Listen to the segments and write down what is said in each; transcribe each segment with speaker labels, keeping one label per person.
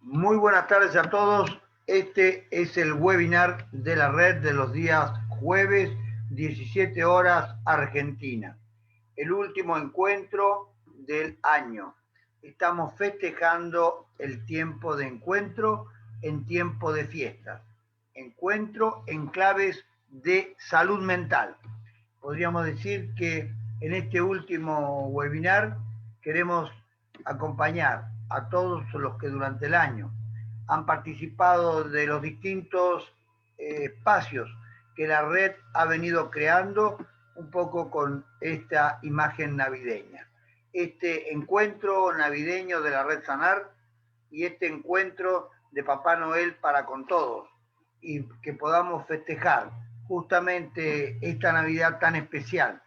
Speaker 1: Muy buenas tardes a todos. Este es el webinar de la red de los días jueves, 17 horas, Argentina. El último encuentro del año. Estamos festejando el tiempo de encuentro en tiempo de fiestas. Encuentro en claves de salud mental. Podríamos decir que en este último webinar queremos acompañar a todos los que durante el año han participado de los distintos espacios que la red ha venido creando un poco con esta imagen navideña. Este encuentro navideño de la red Sanar y este encuentro de Papá Noel para con todos y que podamos festejar justamente esta Navidad tan especial.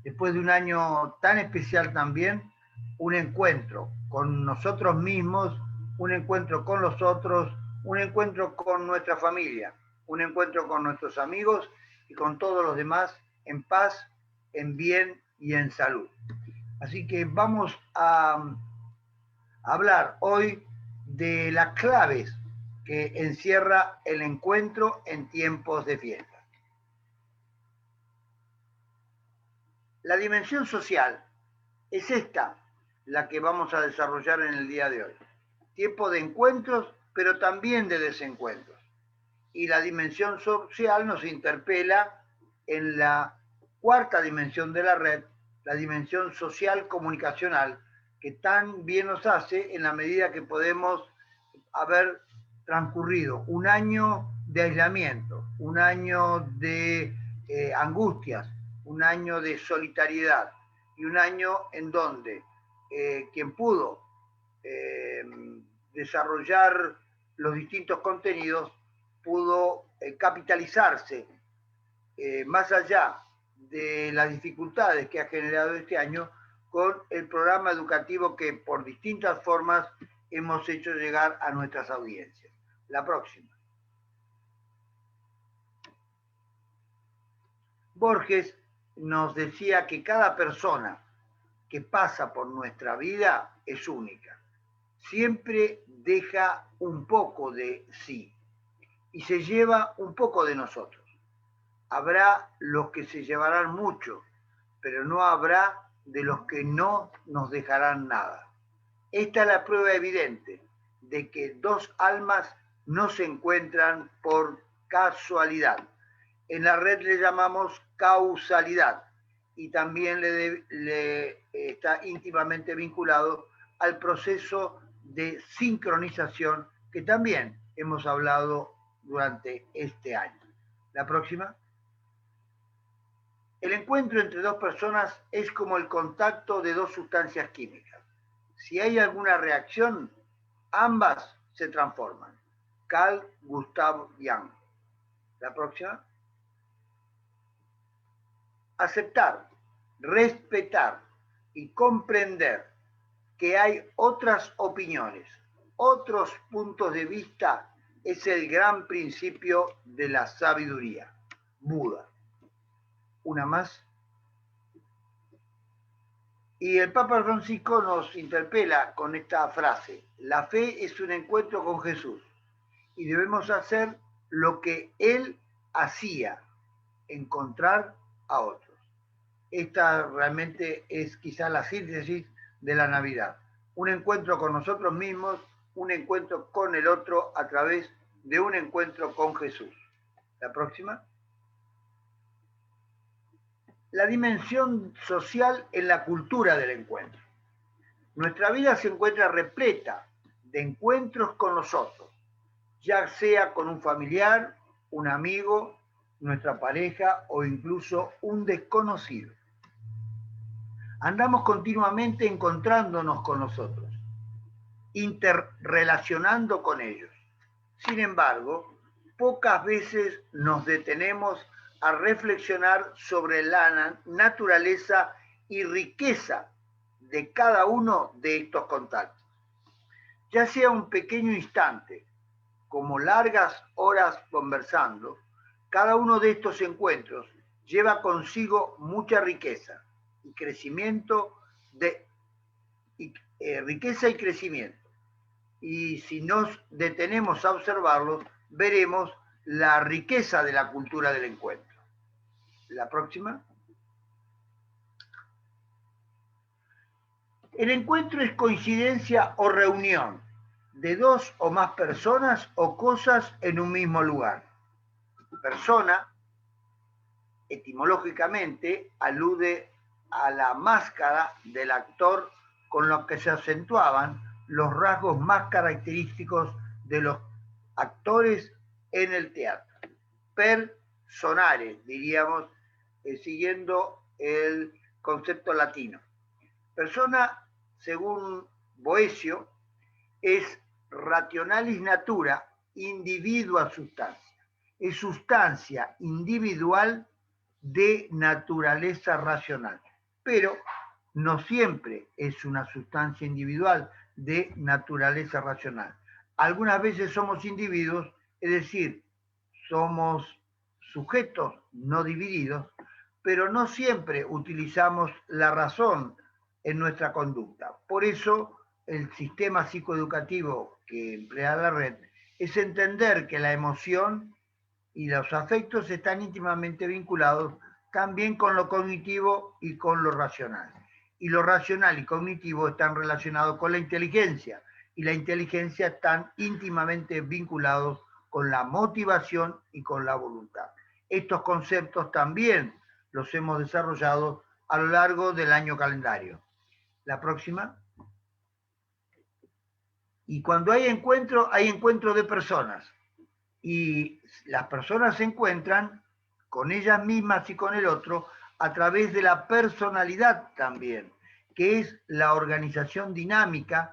Speaker 1: Después de un año tan especial también, un encuentro con nosotros mismos, un encuentro con los otros, un encuentro con nuestra familia, un encuentro con nuestros amigos y con todos los demás en paz, en bien y en salud. Así que vamos a hablar hoy de las claves que encierra el encuentro en tiempos de fiesta. La dimensión social es esta la que vamos a desarrollar en el día de hoy. Tiempo de encuentros, pero también de desencuentros. Y la dimensión social nos interpela en la cuarta dimensión de la red, la dimensión social comunicacional, que tan bien nos hace en la medida que podemos haber transcurrido un año de aislamiento, un año de angustias, un año de solitariedad y un año en donde quien pudo desarrollar los distintos contenidos pudo capitalizarse más allá de las dificultades que ha generado este año con el programa educativo que por distintas formas hemos hecho llegar a nuestras audiencias. La próxima. Borges nos decía que cada persona que pasa por nuestra vida es única. Siempre deja un poco de sí y se lleva un poco de nosotros. Habrá los que se llevarán mucho, pero no habrá de los que no nos dejarán nada. Esta es la prueba evidente de que dos almas no se encuentran por casualidad. En la red le llamamos causalidad y también le está íntimamente vinculado al proceso de sincronización que también hemos hablado durante este año. La próxima. El encuentro entre dos personas es como el contacto de dos sustancias químicas. Si hay alguna reacción, ambas se transforman. Carl Gustav Jung. La próxima. Aceptar, respetar y comprender que hay otras opiniones, otros puntos de vista, es el gran principio de la sabiduría. Buda. Una más. Y el Papa Francisco nos interpela con esta frase: la fe es un encuentro con Jesús y debemos hacer lo que Él hacía, encontrar a otros. Esta realmente es quizá la síntesis de la Navidad. Un encuentro con nosotros mismos, un encuentro con el otro a través de un encuentro con Jesús. La próxima. La dimensión social en la cultura del encuentro. Nuestra vida se encuentra repleta de encuentros con los otros, ya sea con un familiar, un amigo, nuestra pareja o incluso un desconocido. Andamos continuamente encontrándonos con nosotros, interrelacionando con ellos. Sin embargo, pocas veces nos detenemos a reflexionar sobre la naturaleza y riqueza de cada uno de estos contactos. Ya sea un pequeño instante, como largas horas conversando, cada uno de estos encuentros lleva consigo mucha riqueza y crecimiento riqueza y crecimiento. y si nos detenemos a observarlos, veremos la riqueza de la cultura del encuentro. La próxima. El encuentro es coincidencia o reunión de dos o más personas o cosas en un mismo lugar. Persona, etimológicamente, alude a la máscara del actor con lo que se acentuaban los rasgos más característicos de los actores en el teatro. Personare, diríamos, siguiendo el concepto latino. Persona, según Boecio, es rationalis natura, individua substancia. Es sustancia individual de naturaleza racional, pero no siempre es una sustancia individual de naturaleza racional. Algunas veces somos individuos, es decir, somos sujetos no divididos, pero no siempre utilizamos la razón en nuestra conducta. Por eso, el sistema psicoeducativo que emplea la red es entender que la emoción y los afectos están íntimamente vinculados también con lo cognitivo y con lo racional. Y lo racional y cognitivo están relacionados con la inteligencia, y la inteligencia están íntimamente vinculados con la motivación y con la voluntad. Estos conceptos también los hemos desarrollado a lo largo del año calendario. La próxima. Y cuando hay encuentro de personas. Y las personas se encuentran con ellas mismas y con el otro a través de la personalidad también, que es la organización dinámica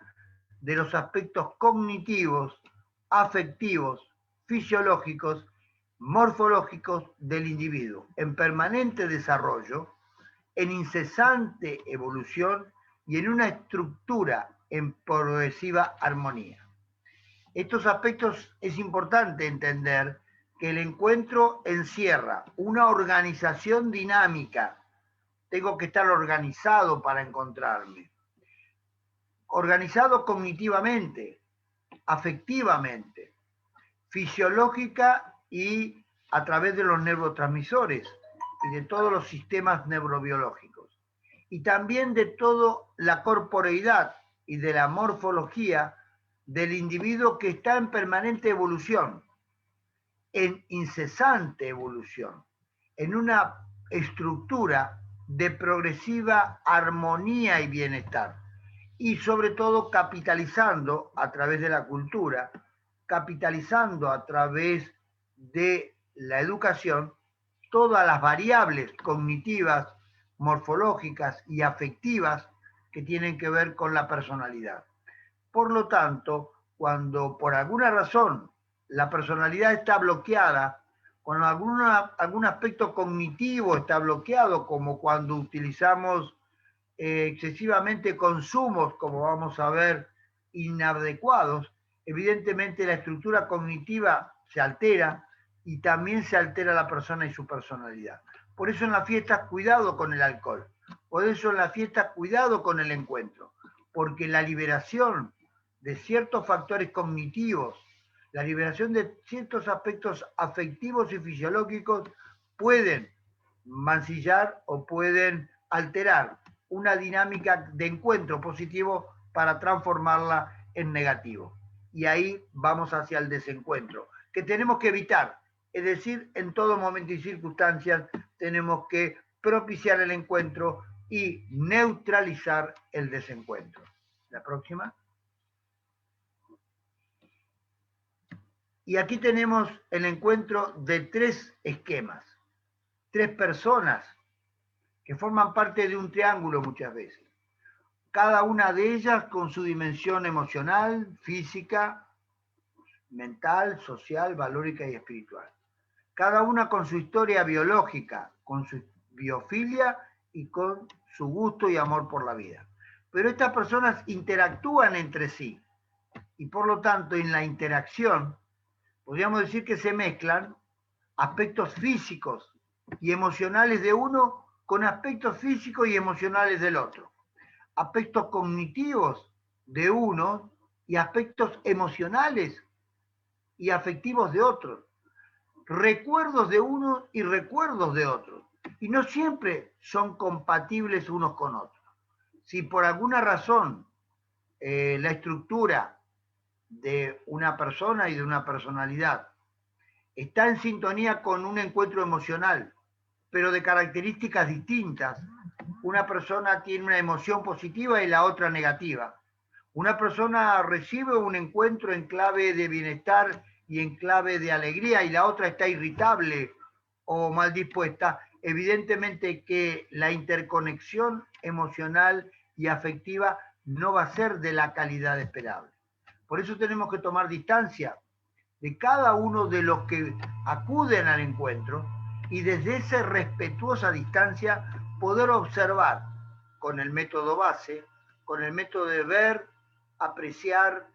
Speaker 1: de los aspectos cognitivos, afectivos, fisiológicos, morfológicos del individuo, en permanente desarrollo, en incesante evolución y en una estructura en progresiva armonía. Estos aspectos es importante entender que el encuentro encierra una organización dinámica. Tengo que estar organizado para encontrarme. Organizado cognitivamente, afectivamente, fisiológica y a través de los neurotransmisores y de todos los sistemas neurobiológicos. Y también de toda la corporeidad y de la morfología del individuo que está en permanente evolución, en incesante evolución, en una estructura de progresiva armonía y bienestar, y sobre todo capitalizando a través de la cultura, capitalizando a través de la educación todas las variables cognitivas, morfológicas y afectivas que tienen que ver con la personalidad. Por lo tanto, cuando por alguna razón la personalidad está bloqueada, cuando algún aspecto cognitivo está bloqueado, como cuando utilizamos excesivamente consumos, como vamos a ver, inadecuados, evidentemente la estructura cognitiva se altera y también se altera la persona y su personalidad. Por eso en las fiestas, cuidado con el alcohol. Por eso en las fiestas, cuidado con el encuentro. Porque la liberación de ciertos factores cognitivos, la liberación de ciertos aspectos afectivos y fisiológicos pueden mancillar o pueden alterar una dinámica de encuentro positivo para transformarla en negativo. Y ahí vamos hacia el desencuentro, que tenemos que evitar. Es decir, en todo momento y circunstancias tenemos que propiciar el encuentro y neutralizar el desencuentro. La próxima. Y aquí tenemos el encuentro de tres esquemas, tres personas que forman parte de un triángulo muchas veces. Cada una de ellas con su dimensión emocional, física, mental, social, valórica y espiritual. Cada una con su historia biológica, con su biofilia y con su gusto y amor por la vida. Pero estas personas interactúan entre sí y por lo tanto en la interacción podríamos decir que se mezclan aspectos físicos y emocionales de uno con aspectos físicos y emocionales del otro. Aspectos cognitivos de uno y aspectos emocionales y afectivos de otros, recuerdos de unos y recuerdos de otros, y no siempre son compatibles unos con otros. Si por alguna razón la estructura de una persona y de una personalidad está en sintonía con un encuentro emocional, pero de características distintas, una persona tiene una emoción positiva y la otra negativa. Una persona recibe un encuentro en clave de bienestar y en clave de alegría y la otra está irritable o mal dispuesta. Evidentemente que la interconexión emocional y afectiva no va a ser de la calidad esperable. Por eso tenemos que tomar distancia de cada uno de los que acuden al encuentro y desde esa respetuosa distancia poder observar con el método base, con el método de ver, apreciar,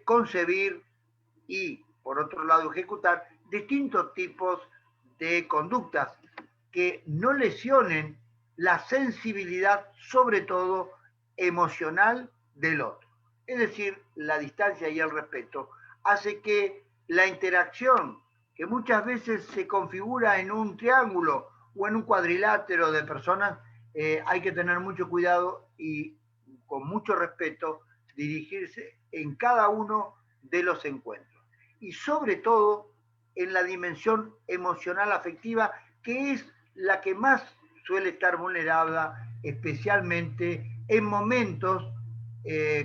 Speaker 1: concebir y, por otro lado, ejecutar distintos tipos de conductas que no lesionen la sensibilidad, sobre todo emocional, del otro. Es decir, la distancia y el respeto hace que la interacción, que muchas veces se configura en un triángulo o en un cuadrilátero de personas, hay que tener mucho cuidado y con mucho respeto dirigirse en cada uno de los encuentros. Y sobre todo en la dimensión emocional afectiva, que es la que más suele estar vulnerada, especialmente en momentos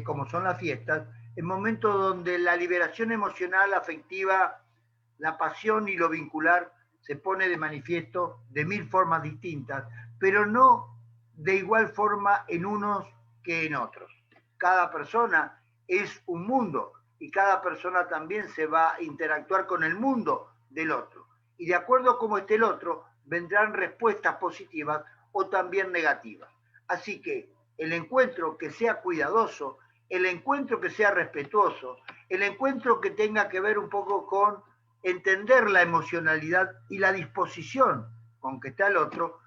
Speaker 1: como son las fiestas, en momentos donde la liberación emocional afectiva, la pasión y lo vincular se pone de manifiesto de mil formas distintas, pero no de igual forma en unos que en otros. Cada persona es un mundo y cada persona también se va a interactuar con el mundo del otro. Y de acuerdo a cómo esté el otro, vendrán respuestas positivas o también negativas. Así que el encuentro que sea cuidadoso, el encuentro que sea respetuoso, el encuentro que tenga que ver un poco con entender la emocionalidad y la disposición con que está el otro,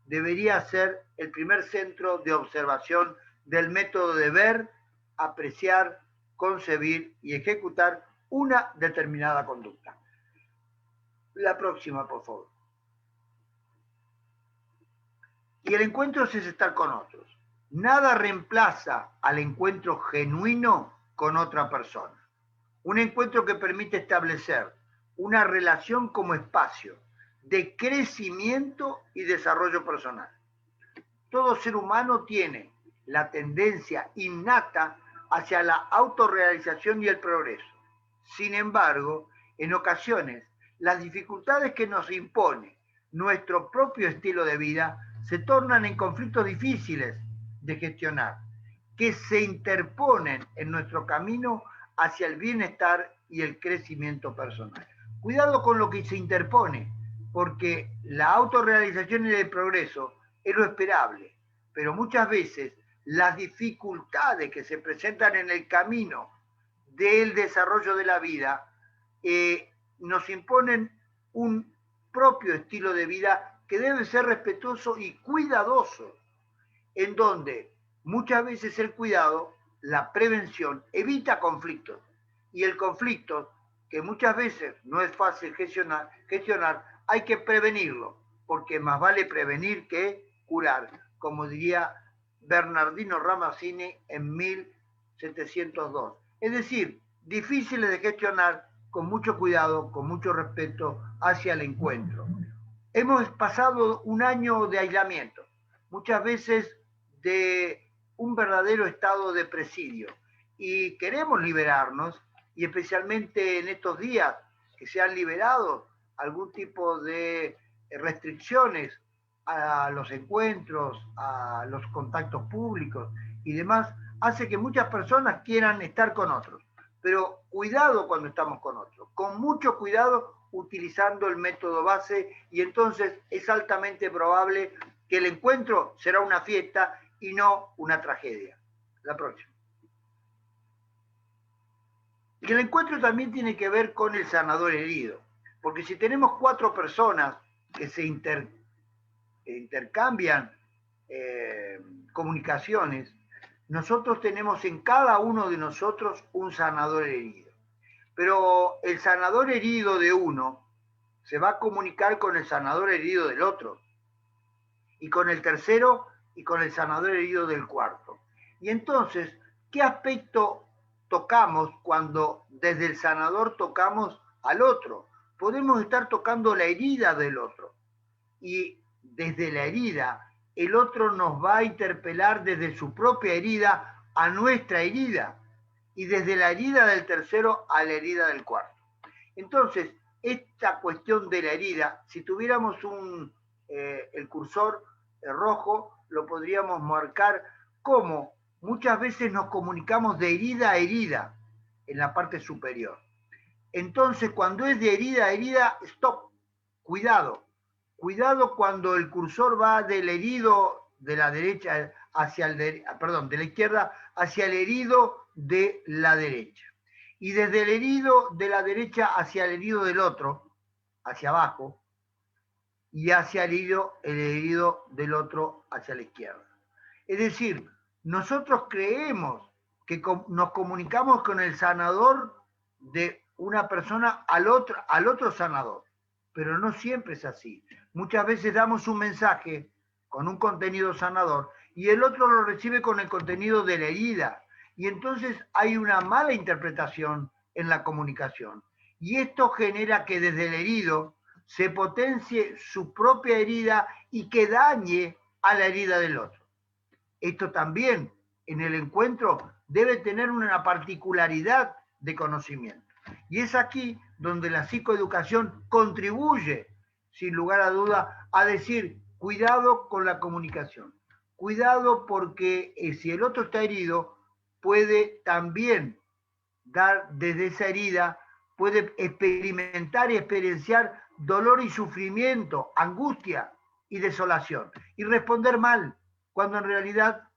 Speaker 1: debería ser el primer centro de observación del método de ver, apreciar, concebir y ejecutar una determinada conducta. La próxima, por favor. Y el encuentro es estar con otros. Nada reemplaza al encuentro genuino con otra persona. Un encuentro que permite establecer una relación como espacio de crecimiento y desarrollo personal. Todo ser humano tiene la tendencia innata hacia la autorrealización y el progreso. Sin embargo, en ocasiones, las dificultades que nos impone nuestro propio estilo de vida se tornan en conflictos difíciles de gestionar, que se interponen en nuestro camino hacia el bienestar y el crecimiento personal. Cuidado con lo que se interpone, porque la autorrealización y el progreso es lo esperable, pero muchas veces las dificultades que se presentan en el camino del desarrollo de la vida nos imponen un propio estilo de vida que debe ser respetuoso y cuidadoso, en donde muchas veces el cuidado, la prevención, evita conflictos. Y el conflicto, que muchas veces no es fácil gestionar, hay que prevenirlo, porque más vale prevenir que curar, como diría Bernardino Ramazzini en 1702. Es decir, difíciles de gestionar, con mucho cuidado, con mucho respeto hacia el encuentro. Hemos pasado un año de aislamiento, muchas veces de un verdadero estado de presidio, y queremos liberarnos, y especialmente en estos días que se han liberado algún tipo de restricciones a los encuentros, a los contactos públicos y demás, hace que muchas personas quieran estar con otros. Pero cuidado cuando estamos con otros, con mucho cuidado utilizando el método base, y entonces es altamente probable que el encuentro será una fiesta y no una tragedia. La próxima. Y el encuentro también tiene que ver con el sanador herido, porque si tenemos 4 personas que se intercambian comunicaciones, nosotros tenemos en cada uno de nosotros un sanador herido. Pero el sanador herido de uno se va a comunicar con el sanador herido del otro, y con el tercero, y con el sanador herido del cuarto. Y entonces, ¿qué aspecto tocamos cuando desde el sanador tocamos al otro? Podemos estar tocando la herida del otro, y desde la herida, el otro nos va a interpelar desde su propia herida a nuestra herida, y desde la herida del tercero a la herida del cuarto. Entonces, esta cuestión de la herida, si tuviéramos el cursor rojo, lo podríamos marcar como muchas veces nos comunicamos de herida a herida en la parte superior. Entonces, cuando es de herida a herida, stop, cuidado. Cuidado cuando el cursor va del herido de la derecha hacia el perdón, de la izquierda hacia el herido de la derecha. Y desde el herido de la derecha hacia el herido del otro, hacia abajo, y hacia el herido del otro hacia la izquierda. Es decir, nosotros creemos que nos comunicamos con el sanador de una persona al otro sanador, pero no siempre es así. Muchas veces damos un mensaje con un contenido sanador y el otro lo recibe con el contenido de la herida, y entonces hay una mala interpretación en la comunicación. Y esto genera que desde el herido se potencie su propia herida y que dañe a la herida del otro. Esto también en el encuentro debe tener una particularidad de conocimiento. Y es aquí donde la psicoeducación contribuye, sin lugar a duda, a decir, cuidado con la comunicación. Cuidado porque si el otro está herido, puede también dar desde esa herida, puede experimentar y experienciar dolor y sufrimiento, angustia y desolación, y responder mal, cuando en realidad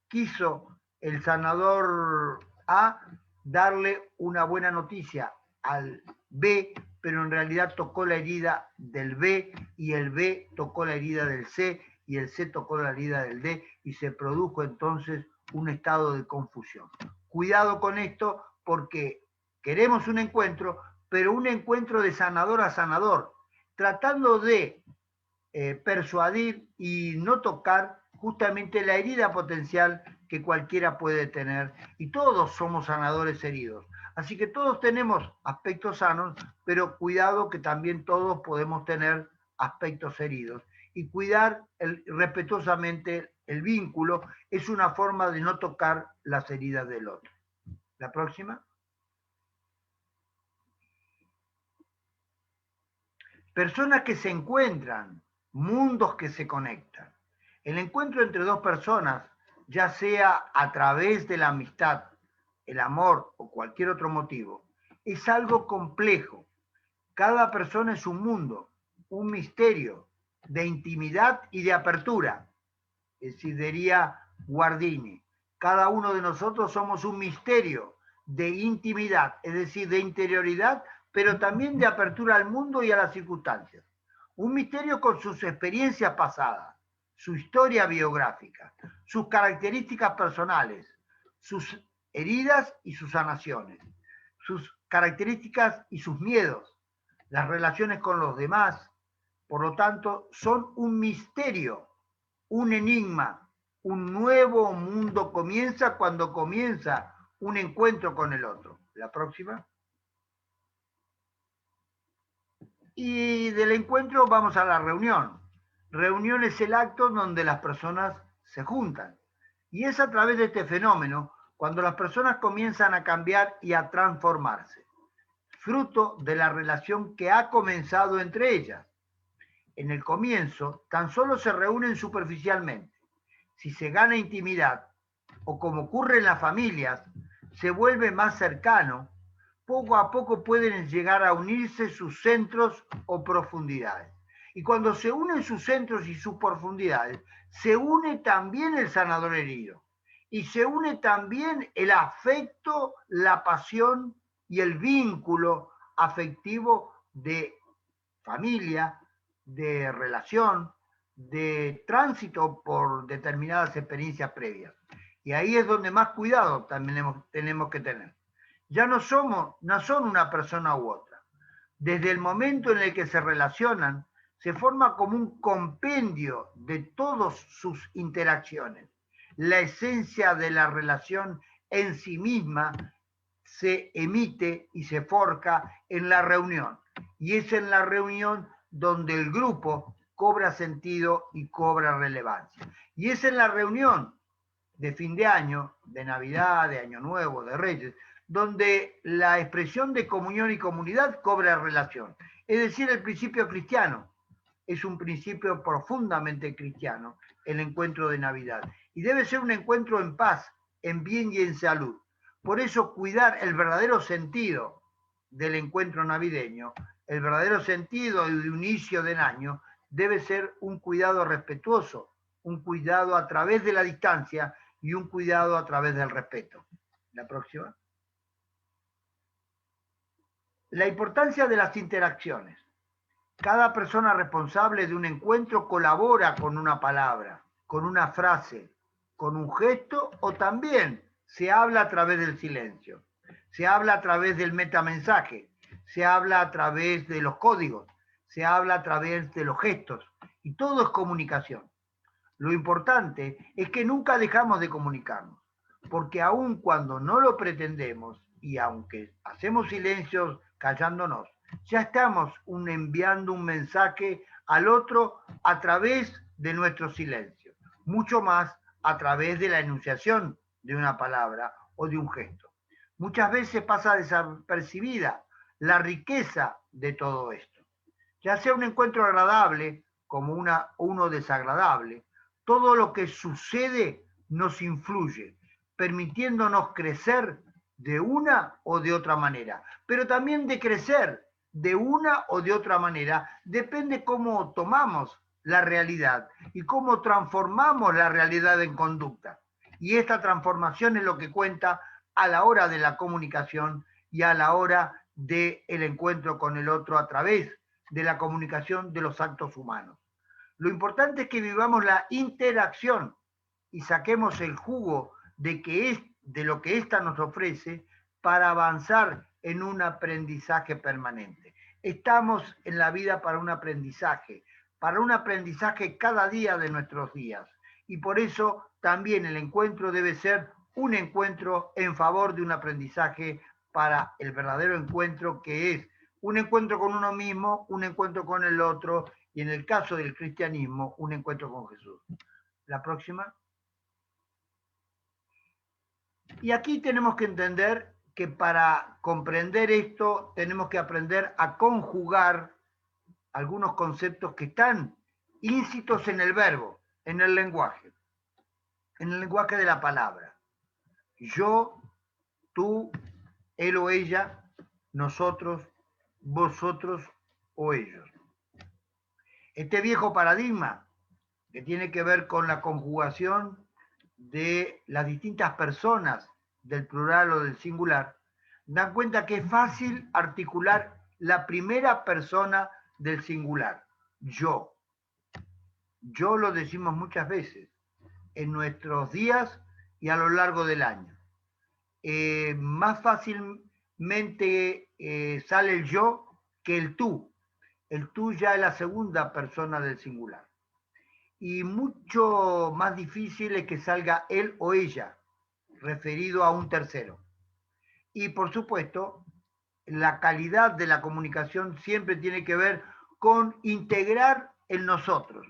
Speaker 1: quiso el sanador A darle una buena noticia al B, pero en realidad tocó la herida del B, y el B tocó la herida del C, y el C tocó la herida del D, y se produjo entonces un estado de confusión. Cuidado con esto, porque queremos un encuentro, pero un encuentro de sanador a sanador, tratando de persuadir y no tocar justamente la herida potencial que cualquiera puede tener, y todos somos sanadores heridos. Así que todos tenemos aspectos sanos, pero cuidado que también todos podemos tener aspectos heridos. Y cuidar respetuosamente el vínculo es una forma de no tocar las heridas del otro. La próxima. Personas que se encuentran, mundos que se conectan. El encuentro entre dos personas, ya sea a través de la amistad, el amor o cualquier otro motivo, es algo complejo. Cada persona es un mundo, un misterio de intimidad y de apertura. Es decir, diría Guardini, cada uno de nosotros somos un misterio de intimidad, es decir, de interioridad, pero también de apertura al mundo y a las circunstancias. Un misterio con sus experiencias pasadas, su historia biográfica, sus características personales, sus heridas y sus sanaciones, sus características y sus miedos, las relaciones con los demás. Por lo tanto, son un misterio, un enigma. Un nuevo mundo comienza cuando comienza un encuentro con el otro. La próxima. Y del encuentro vamos a la reunión. Reunión es el acto donde las personas se juntan. Y es a través de este fenómeno cuando las personas comienzan a cambiar y a transformarse, fruto de la relación que ha comenzado entre ellas. En el comienzo, tan solo se reúnen superficialmente. Si se gana intimidad, o como ocurre en las familias, se vuelve más cercano, poco a poco pueden llegar a unirse sus centros o profundidades. Y cuando se unen sus centros y sus profundidades, se une también el sanador herido. Y se une también el afecto, la pasión y el vínculo afectivo de familia, de relación, de tránsito por determinadas experiencias previas. Y ahí es donde más cuidado también tenemos que tener. Ya no son una persona u otra. Desde el momento en el que se relacionan, se forma como un compendio de todas sus interacciones. La esencia de la relación en sí misma se emite y se forja en la reunión. Y es en la reunión donde el grupo cobra sentido y cobra relevancia. Y es en la reunión de fin de año, de Navidad, de Año Nuevo, de Reyes, donde la expresión de comunión y comunidad cobra relación. Es decir, el principio cristiano es un principio profundamente cristiano, el encuentro de Navidad. Y debe ser un encuentro en paz, en bien y en salud. Por eso cuidar el verdadero sentido del encuentro navideño, el verdadero sentido de inicio del año, debe ser un cuidado respetuoso, un cuidado a través de la distancia y un cuidado a través del respeto. La próxima. La importancia de las interacciones. Cada persona responsable de un encuentro colabora con una palabra, con una frase, con un gesto o también se habla a través del silencio, se habla a través del metamensaje, se habla a través de los códigos, se habla a través de los gestos y todo es comunicación. Lo importante es que nunca dejamos de comunicarnos, porque aun cuando no lo pretendemos y aunque hacemos silencios callándonos, ya estamos enviando un mensaje al otro a través de nuestro silencio, mucho más a través de la enunciación de una palabra o de un gesto. Muchas veces pasa desapercibida la riqueza de todo esto. Ya sea un encuentro agradable como uno desagradable, todo lo que sucede nos influye, permitiéndonos crecer de una o de otra manera, pero también de crecer de una o de otra manera, depende cómo tomamos la realidad y cómo transformamos la realidad en conducta. Y esta transformación es lo que cuenta a la hora de la comunicación y a la hora del encuentro con el otro a través de la comunicación de los actos humanos. Lo importante es que vivamos la interacción y saquemos el jugo de lo que ésta nos ofrece para avanzar en un aprendizaje permanente. Estamos en la vida para un aprendizaje cada día de nuestros días. Y por eso también el encuentro debe ser un encuentro en favor de un aprendizaje para el verdadero encuentro, que es un encuentro con uno mismo, un encuentro con el otro, y en el caso del cristianismo, un encuentro con Jesús. La próxima. Y aquí tenemos que entender que para comprender esto tenemos que aprender a conjugar algunos conceptos que están íncitos en el verbo, en el lenguaje de la palabra. Yo, tú, él o ella, nosotros, vosotros o ellos. Este viejo paradigma que tiene que ver con la conjugación de las distintas personas del plural o del singular, dan cuenta que es fácil articular la primera persona del singular, yo. Yo lo decimos muchas veces en nuestros días y a lo largo del año. Más fácilmente sale el yo que el tú. El tú ya es la segunda persona del singular. Y mucho más difícil es que salga él o ella, referido a un tercero. Y por supuesto, la calidad de la comunicación siempre tiene que ver con integrar el nosotros,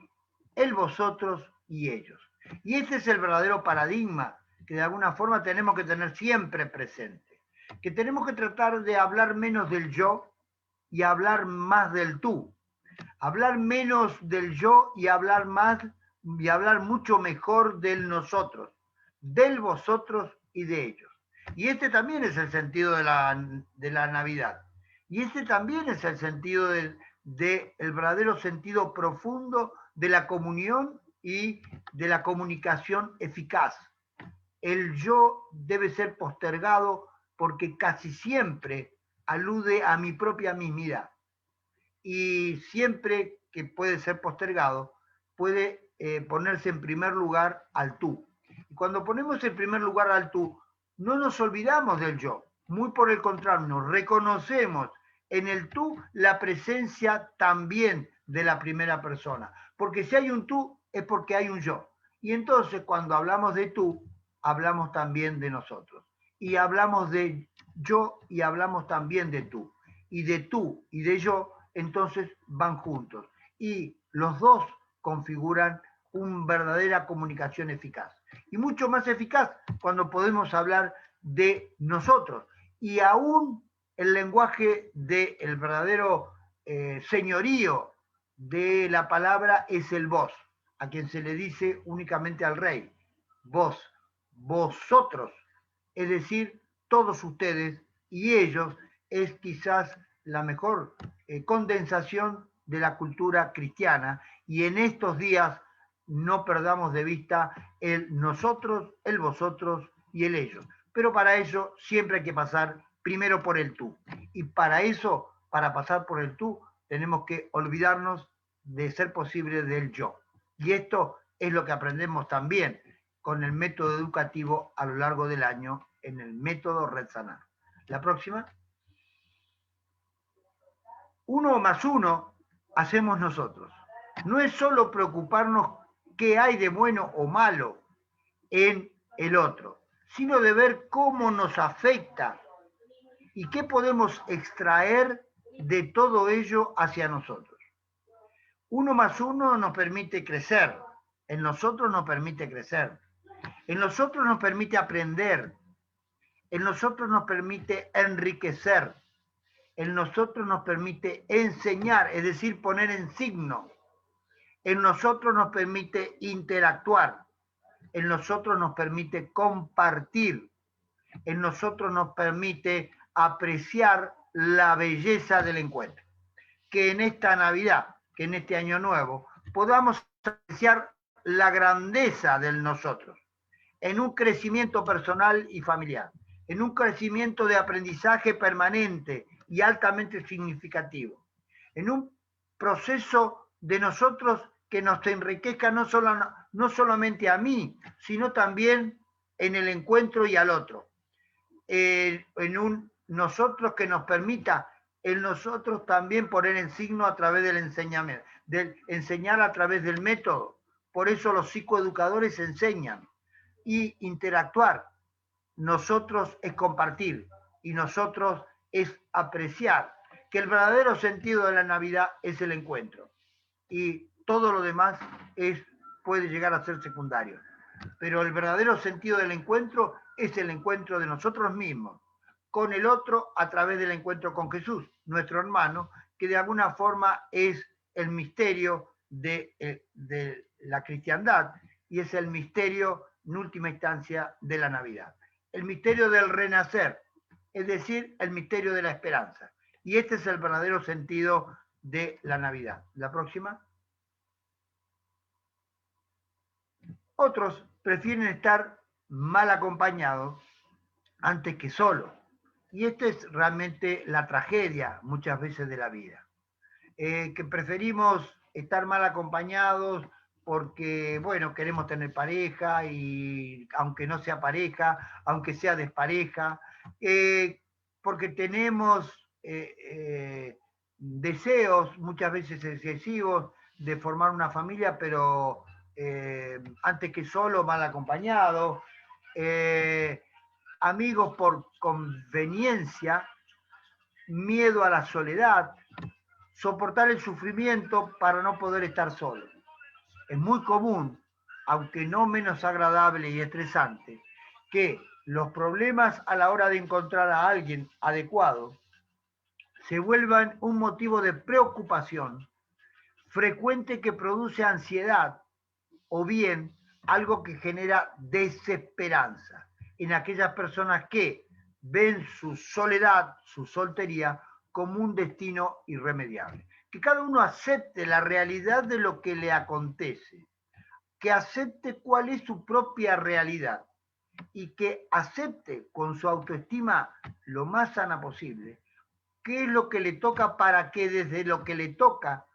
Speaker 1: el vosotros y ellos. Y ese es el verdadero paradigma que de alguna forma tenemos que tener siempre presente. Que tenemos que tratar de hablar menos del yo y hablar más del tú. Hablar menos del yo y hablar más y hablar mucho mejor del nosotros, del vosotros y de ellos. Y este también es el sentido de la Navidad. Y este también es el sentido el verdadero sentido profundo de la comunión y de la comunicación eficaz. El yo debe ser postergado porque casi siempre alude a mi propia mismidad. Y siempre que puede ser postergado, puede ponerse en primer lugar al tú. Y cuando ponemos en primer lugar al tú, no nos olvidamos del yo. Muy por el contrario, nos reconocemos en el tú la presencia también de la primera persona. Porque si hay un tú, es porque hay un yo. Y entonces cuando hablamos de tú, hablamos también de nosotros. Y hablamos de yo y hablamos también de tú. Y de tú y de yo, entonces van juntos. Y los dos configuran una verdadera comunicación eficaz. Y mucho más eficaz cuando podemos hablar de nosotros. Y aún el lenguaje del verdadero señorío de la palabra es el vos, a quien se le dice únicamente al rey. Vos, vosotros, es decir, todos ustedes y ellos, es quizás la mejor condensación de la cultura cristiana, y en estos días no perdamos de vista el nosotros, el vosotros y el ellos. Pero para eso siempre hay que pasar primero por el tú. Y para eso, para pasar por el tú, tenemos que olvidarnos de ser posible del yo. Y esto es lo que aprendemos también con el método educativo a lo largo del año en el método Red Sanar. La próxima. 1 más 1 hacemos nosotros. No es solo preocuparnos qué hay de bueno o malo en el otro, sino de ver cómo nos afecta y qué podemos extraer de todo ello hacia nosotros. 1 más 1 nos permite crecer, en nosotros nos permite crecer, en nosotros nos permite aprender, en nosotros nos permite enriquecer, en nosotros nos permite enseñar, es decir, poner en signo, en nosotros nos permite interactuar, en nosotros nos permite compartir, en nosotros nos permite apreciar la belleza del encuentro. Que en esta Navidad, que en este Año Nuevo, podamos apreciar la grandeza del nosotros, en un crecimiento personal y familiar, en un crecimiento de aprendizaje permanente y altamente significativo, en un proceso de nosotros que nos enriquezca no solamente a mí, sino también en el encuentro y al otro, en un nosotros que nos permita el nosotros también poner en signo a través del enseñamiento, del enseñar a través del método. Por eso los psicoeducadores enseñan y interactuar. Nosotros es compartir y nosotros es apreciar, que el verdadero sentido de la Navidad es el encuentro y todo lo demás puede llegar a ser secundario. Pero el verdadero sentido del encuentro es el encuentro de nosotros mismos con el otro a través del encuentro con Jesús, nuestro hermano, que de alguna forma es el misterio de la cristiandad y es el misterio, en última instancia, de la Navidad. El misterio del renacer, es decir, el misterio de la esperanza. Y este es el verdadero sentido de la Navidad. La próxima. Otros prefieren estar mal acompañados antes que solos. Y esta es realmente la tragedia muchas veces de la vida. Que preferimos estar mal acompañados porque, bueno, queremos tener pareja y aunque no sea pareja, aunque sea despareja, porque tenemos deseos muchas veces excesivos de formar una familia, pero antes que solo, mal acompañado, amigos por conveniencia, miedo a la soledad, soportar el sufrimiento para no poder estar solo. Es muy común, aunque no menos agradable y estresante, que los problemas a la hora de encontrar a alguien adecuado se vuelvan un motivo de preocupación frecuente que produce ansiedad o bien algo que genera desesperanza en aquellas personas que ven su soledad, su soltería, como un destino irremediable. Que cada uno acepte la realidad de lo que le acontece, que acepte cuál es su propia realidad y que acepte con su autoestima lo más sana posible qué es lo que le toca para que desde lo que le toca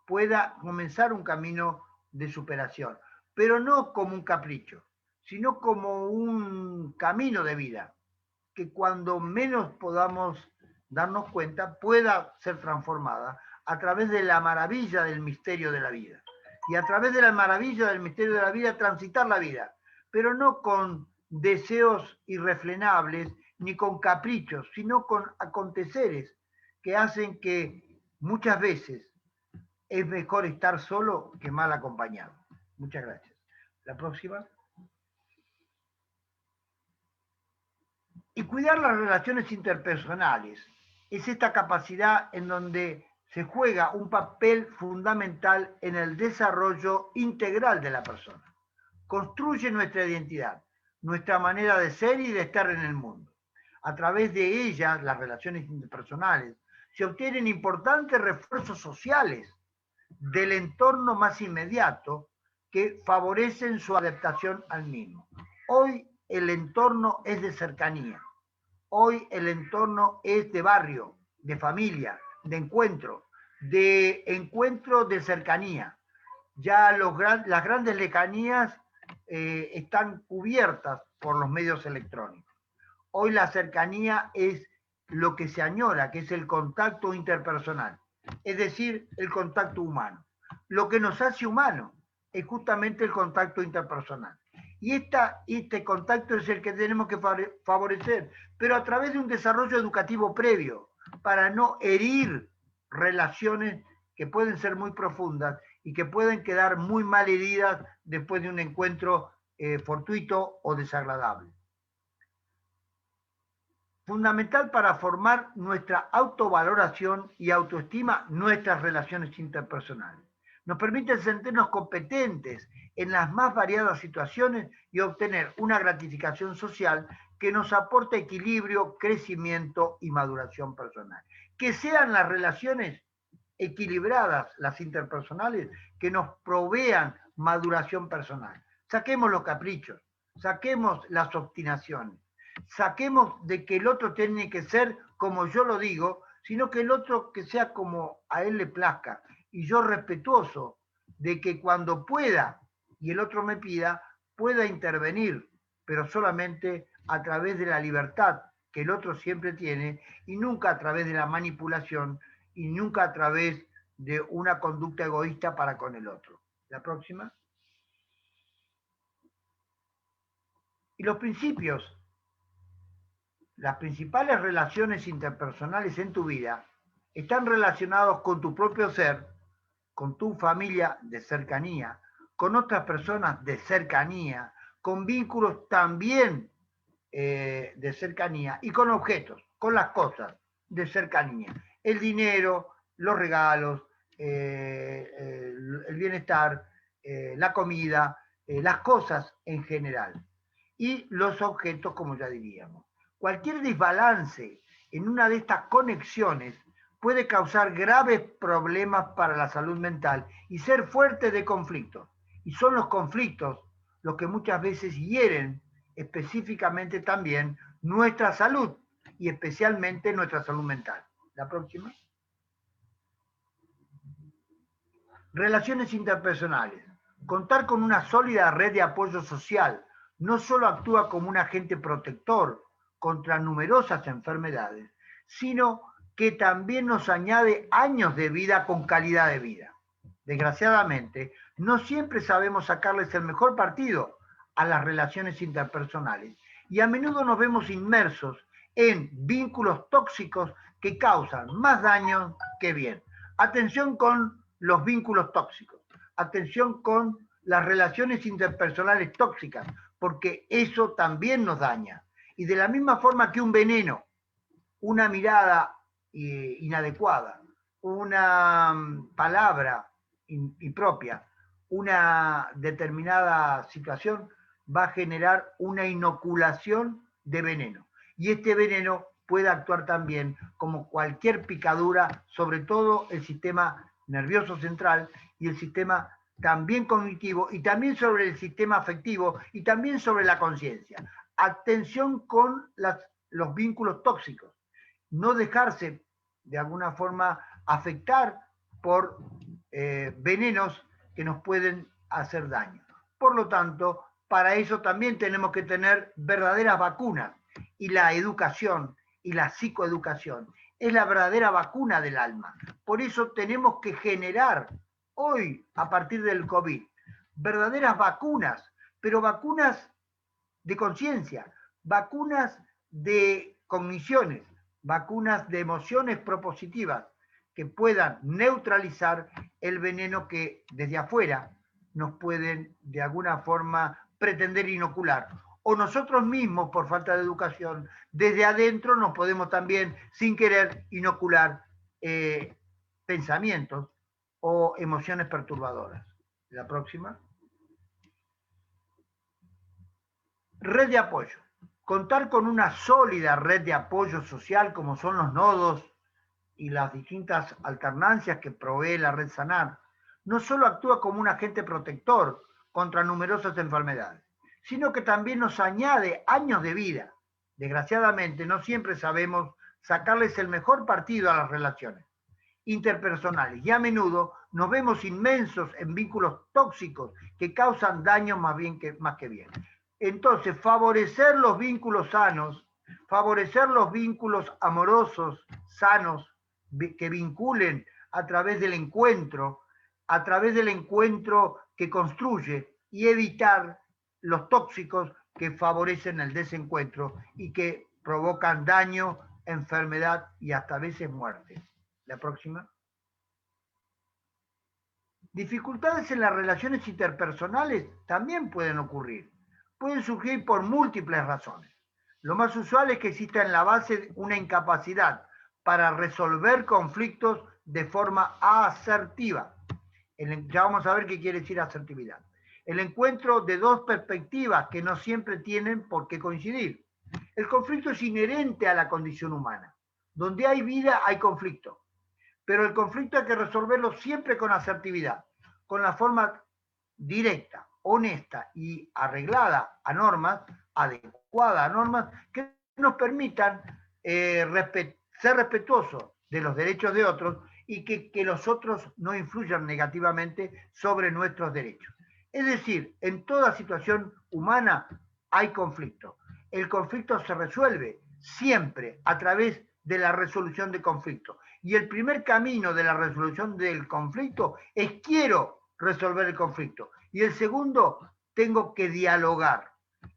Speaker 1: pueda comenzar un camino de superación, pero no como un capricho, sino como un camino de vida, que cuando menos podamos darnos cuenta pueda ser transformada a través de la maravilla del misterio de la vida. Y a través de la maravilla del misterio de la vida transitar la vida, pero no con deseos irrefrenables ni con caprichos, sino con aconteceres que hacen que muchas veces es mejor estar solo que mal acompañado. Muchas gracias. La próxima. Y cuidar las relaciones interpersonales es esta capacidad en donde se juega un papel fundamental en el desarrollo integral de la persona. Construye nuestra identidad, nuestra manera de ser y de estar en el mundo. A través de ellas, las relaciones interpersonales, se obtienen importantes refuerzos sociales del entorno más inmediato que favorecen su adaptación al mismo. Hoy el entorno es de cercanía. Hoy el entorno es de barrio, de familia, de encuentro de cercanía. Ya las grandes lejanías están cubiertas por los medios electrónicos. Hoy la cercanía es lo que se añora, que es el contacto interpersonal, es decir, el contacto humano. Lo que nos hace humanos es justamente el contacto interpersonal. Y este contacto es el que tenemos que favorecer, pero a través de un desarrollo educativo previo, para no herir relaciones que pueden ser muy profundas y que pueden quedar muy mal heridas después de un encuentro fortuito o desagradable. Fundamental para formar nuestra autovaloración y autoestima, nuestras relaciones interpersonales. Nos permiten sentirnos competentes en las más variadas situaciones y obtener una gratificación social que nos aporta equilibrio, crecimiento y maduración personal. Que sean las relaciones equilibradas, las interpersonales, que nos provean maduración personal. Saquemos los caprichos, saquemos las obstinaciones, saquemos de que el otro tiene que ser como yo lo digo, sino que el otro que sea como a él le plazca. Y yo respetuoso de que cuando pueda y el otro me pida, pueda intervenir, pero solamente a través de la libertad que el otro siempre tiene y nunca a través de la manipulación y nunca a través de una conducta egoísta para con el otro. La próxima. Y los principios, las principales relaciones interpersonales en tu vida están relacionados con tu propio ser, con tu familia de cercanía, con otras personas de cercanía, con vínculos también de cercanía y con objetos, con las cosas de cercanía. El dinero, los regalos, el bienestar, la comida, las cosas en general. Y los objetos, como ya diríamos. Cualquier desbalance en una de estas conexiones puede causar graves problemas para la salud mental y ser fuerte de conflictos. Y son los conflictos los que muchas veces hieren específicamente también nuestra salud y especialmente nuestra salud mental. La próxima. Relaciones interpersonales. Contar con una sólida red de apoyo social no solo actúa como un agente protector contra numerosas enfermedades, sino que también nos añade años de vida con calidad de vida. Desgraciadamente, no siempre sabemos sacarles el mejor partido a las relaciones interpersonales y a menudo nos vemos inmersos en vínculos tóxicos que causan más daño que bien. Atención con los vínculos tóxicos, atención con las relaciones interpersonales tóxicas, porque eso también nos daña. Y de la misma forma que un veneno, una mirada inadecuada, una palabra impropia, una determinada situación va a generar una inoculación de veneno. Y este veneno puede actuar también como cualquier picadura, sobre todo el sistema nervioso central y el sistema también cognitivo y también sobre el sistema afectivo y también sobre la conciencia. Atención con los vínculos tóxicos. No dejarse de alguna forma afectar por venenos que nos pueden hacer daño. Por lo tanto, para eso también tenemos que tener verdaderas vacunas. Y la educación y la psicoeducación es la verdadera vacuna del alma. Por eso tenemos que generar hoy, a partir del COVID, verdaderas vacunas, pero vacunas de conciencia, vacunas de cogniciones, vacunas de emociones propositivas que puedan neutralizar el veneno que desde afuera nos pueden de alguna forma pretender inocular. O nosotros mismos, por falta de educación, desde adentro nos podemos también, sin querer, inocular pensamientos o emociones perturbadoras. La próxima. Red de apoyo. Contar con una sólida red de apoyo social como son los nodos y las distintas alternancias que provee la red Sanar, no solo actúa como un agente protector contra numerosas enfermedades, sino que también nos añade años de vida. Desgraciadamente, no siempre sabemos sacarles el mejor partido a las relaciones interpersonales y a menudo nos vemos inmensos en vínculos tóxicos que causan daño más que bien. Entonces, favorecer los vínculos sanos, favorecer los vínculos amorosos, sanos, que vinculen a través del encuentro que construye, y evitar los tóxicos que favorecen el desencuentro y que provocan daño, enfermedad y hasta a veces muerte. La próxima. Dificultades en las relaciones interpersonales también pueden ocurrir. Pueden surgir por múltiples razones. Lo más usual es que exista en la base una incapacidad para resolver conflictos de forma asertiva. Ya vamos a ver qué quiere decir asertividad. El encuentro de dos perspectivas que no siempre tienen por qué coincidir. El conflicto es inherente a la condición humana. Donde hay vida hay conflicto. Pero el conflicto hay que resolverlo siempre con asertividad, con la forma directa, honesta y arreglada a normas, adecuada a normas, que nos permitan ser respetuosos de los derechos de otros y que los otros no influyan negativamente sobre nuestros derechos. Es decir, en toda situación humana hay conflicto. El conflicto se resuelve siempre a través de la resolución de conflicto. Y el primer camino de la resolución del conflicto es quiero resolver el conflicto. Y el segundo, tengo que dialogar.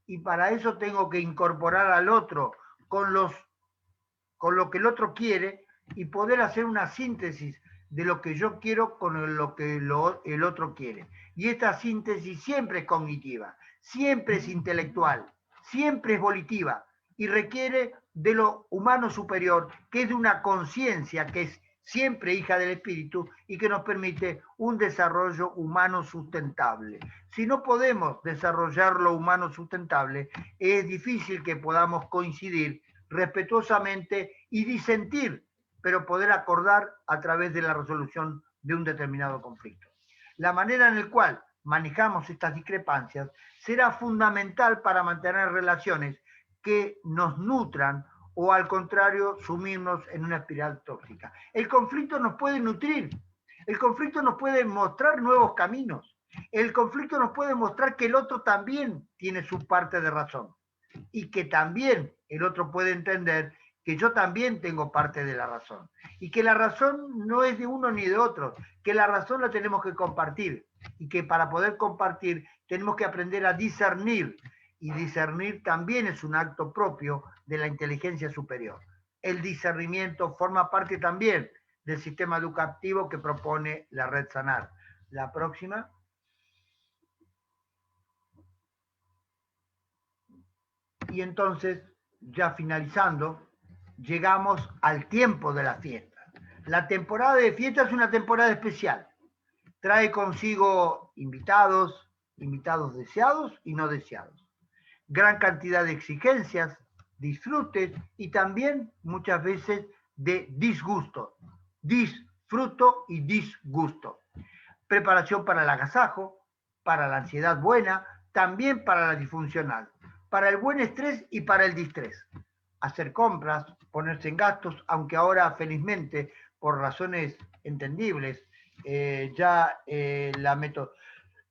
Speaker 1: Y para eso tengo que incorporar al otro con lo que el otro quiere y poder hacer una síntesis de lo que yo quiero con lo que el otro quiere. Y esta síntesis siempre es cognitiva, siempre es intelectual, siempre es volitiva y requiere de lo humano superior, que es de una conciencia que es siempre hija del espíritu y que nos permite un desarrollo humano sustentable. Si no podemos desarrollar lo humano sustentable, es difícil que podamos coincidir respetuosamente y disentir, pero poder acordar a través de la resolución de un determinado conflicto. La manera en la cual manejamos estas discrepancias será fundamental para mantener relaciones que nos nutran o al contrario sumirnos en una espiral tóxica. El conflicto nos puede nutrir, el conflicto nos puede mostrar nuevos caminos, el conflicto nos puede mostrar que el otro también tiene su parte de razón y que también el otro puede entender que yo también tengo parte de la razón y que la razón no es de uno ni de otro, que la razón la tenemos que compartir y que para poder compartir tenemos que aprender a discernir, y discernir también es un acto propio de la inteligencia superior. El discernimiento forma parte también del sistema educativo que propone la Red Sanar. La próxima. Y entonces, ya finalizando, llegamos al tiempo de la fiesta. La temporada de fiesta es una temporada especial. Trae consigo invitados deseados y no deseados. Gran cantidad de exigencias, disfrutes y también muchas veces de disgusto. Disfruto y disgusto. Preparación para el agasajo, para la ansiedad buena, también para la disfuncional, para el buen estrés y para el distrés. Hacer compras, ponerse en gastos, aunque ahora felizmente por razones entendibles,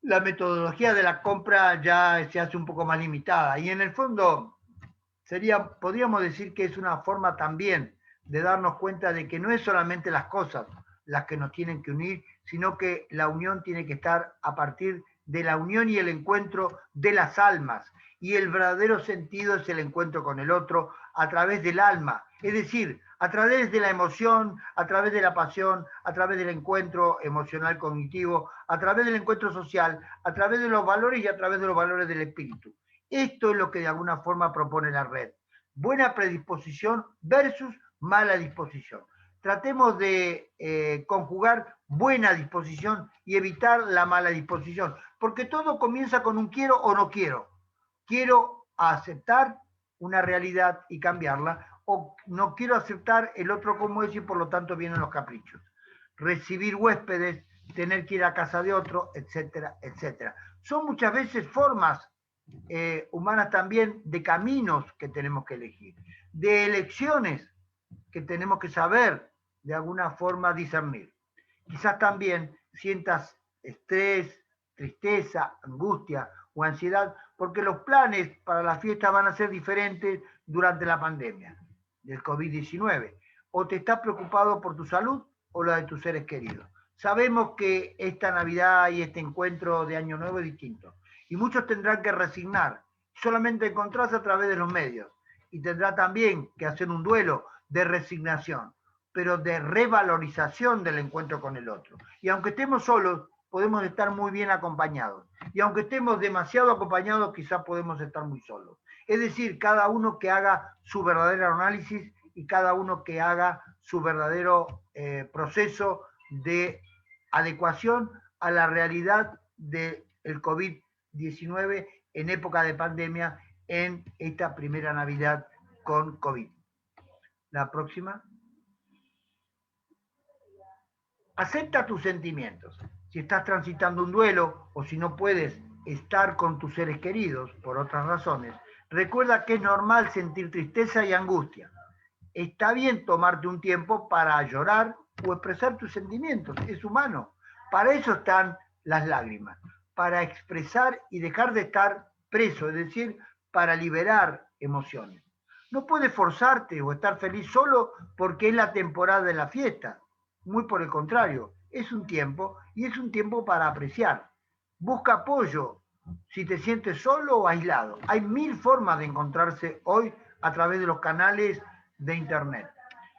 Speaker 1: la metodología de la compra ya se hace un poco más limitada. Y en el fondo podríamos decir que es una forma también de darnos cuenta de que no es solamente las cosas las que nos tienen que unir, sino que la unión tiene que estar a partir de la unión y el encuentro de las almas. Y el verdadero sentido es el encuentro con el otro a través del alma, es decir, a través de la emoción, a través de la pasión, a través del encuentro emocional cognitivo, a través del encuentro social, a través de los valores y a través de los valores del espíritu. Esto es lo que de alguna forma propone la red. Buena predisposición versus mala disposición. Tratemos de conjugar buena disposición y evitar la mala disposición, porque todo comienza con un quiero o no quiero. Quiero aceptar una realidad y cambiarla, o no quiero aceptar el otro como es y por lo tanto vienen los caprichos. Recibir huéspedes, tener que ir a casa de otro, etcétera, etcétera. Son muchas veces formas humanas también de caminos que tenemos que elegir, de elecciones que tenemos que saber de alguna forma discernir. Quizás también sientas estrés, tristeza, angustia o ansiedad porque los planes para la fiesta van a ser diferentes durante la pandemia del COVID-19. O te estás preocupado por tu salud o la de tus seres queridos. Sabemos que esta Navidad y este encuentro de Año Nuevo es distinto. Y muchos tendrán que resignar, solamente encontrarse a través de los medios. Y tendrá también que hacer un duelo de resignación, pero de revalorización del encuentro con el otro. Y aunque estemos solos, podemos estar muy bien acompañados. Y aunque estemos demasiado acompañados, quizás podemos estar muy solos. Es decir, cada uno que haga su verdadero análisis y cada uno que haga su verdadero proceso de adecuación a la realidad del COVID-19 en época de pandemia en esta primera Navidad con COVID. La próxima. Acepta tus sentimientos. Si estás transitando un duelo o si no puedes estar con tus seres queridos por otras razones, recuerda que es normal sentir tristeza y angustia. Está bien tomarte un tiempo para llorar o expresar tus sentimientos, es humano. Para eso están las lágrimas, para expresar y dejar de estar preso, es decir, para liberar emociones. No puedes forzarte o estar feliz solo porque es la temporada de la fiesta. Muy por el contrario, es un tiempo y es un tiempo para apreciar. Busca apoyo si te sientes solo o aislado. Hay 1000 formas de encontrarse hoy a través de los canales de internet.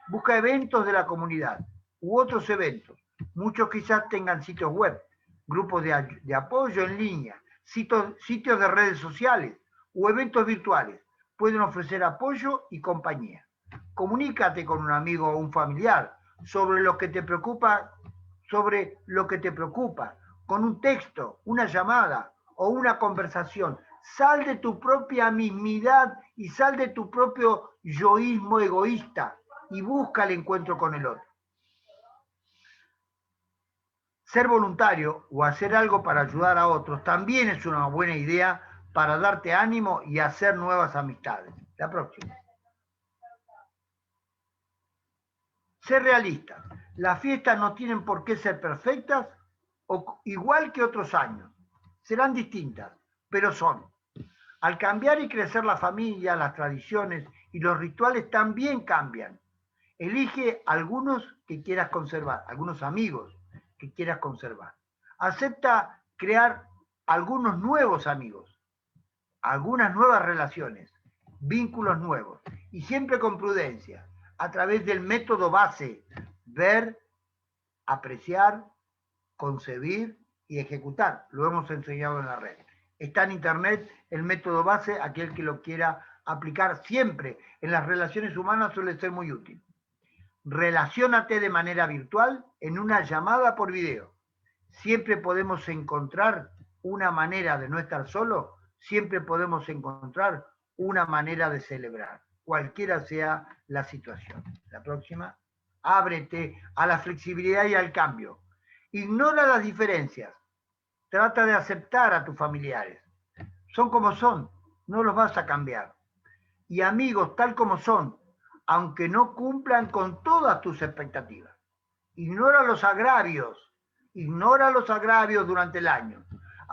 Speaker 1: Busca eventos de la comunidad u otros eventos. Muchos quizás tengan sitios web, grupos de apoyo en línea, sitios de redes sociales o eventos virtuales. Pueden ofrecer apoyo y compañía. Comunícate con un amigo o un familiar sobre lo que te preocupa, con un texto, una llamada o una conversación. Sal de tu propia mismidad y sal de tu propio yoísmo egoísta y busca el encuentro con el otro. Ser voluntario o hacer algo para ayudar a otros también es una buena idea para darte ánimo y hacer nuevas amistades. La próxima. Ser realistas. Las fiestas no tienen por qué ser perfectas o igual que otros años. Serán distintas, pero son. Al cambiar y crecer la familia, las tradiciones y los rituales también cambian. Elige algunos que quieras conservar, algunos amigos que quieras conservar. Acepta crear algunos nuevos amigos, algunas nuevas relaciones, vínculos nuevos, y siempre con prudencia, a través del método base: ver, apreciar, concebir y ejecutar. Lo hemos enseñado en la red. Está en internet el método base, aquel que lo quiera aplicar siempre en las relaciones humanas suele ser muy útil. Relaciónate de manera virtual en una llamada por video. Siempre podemos encontrar una manera de no estar solo, siempre podemos encontrar una manera de celebrar, cualquiera sea la situación. La próxima. Ábrete a la flexibilidad y al cambio. Ignora las diferencias. Trata de aceptar a tus familiares. Son como son, no los vas a cambiar. Y amigos tal como son, aunque no cumplan con todas tus expectativas. Ignora los agravios durante el año.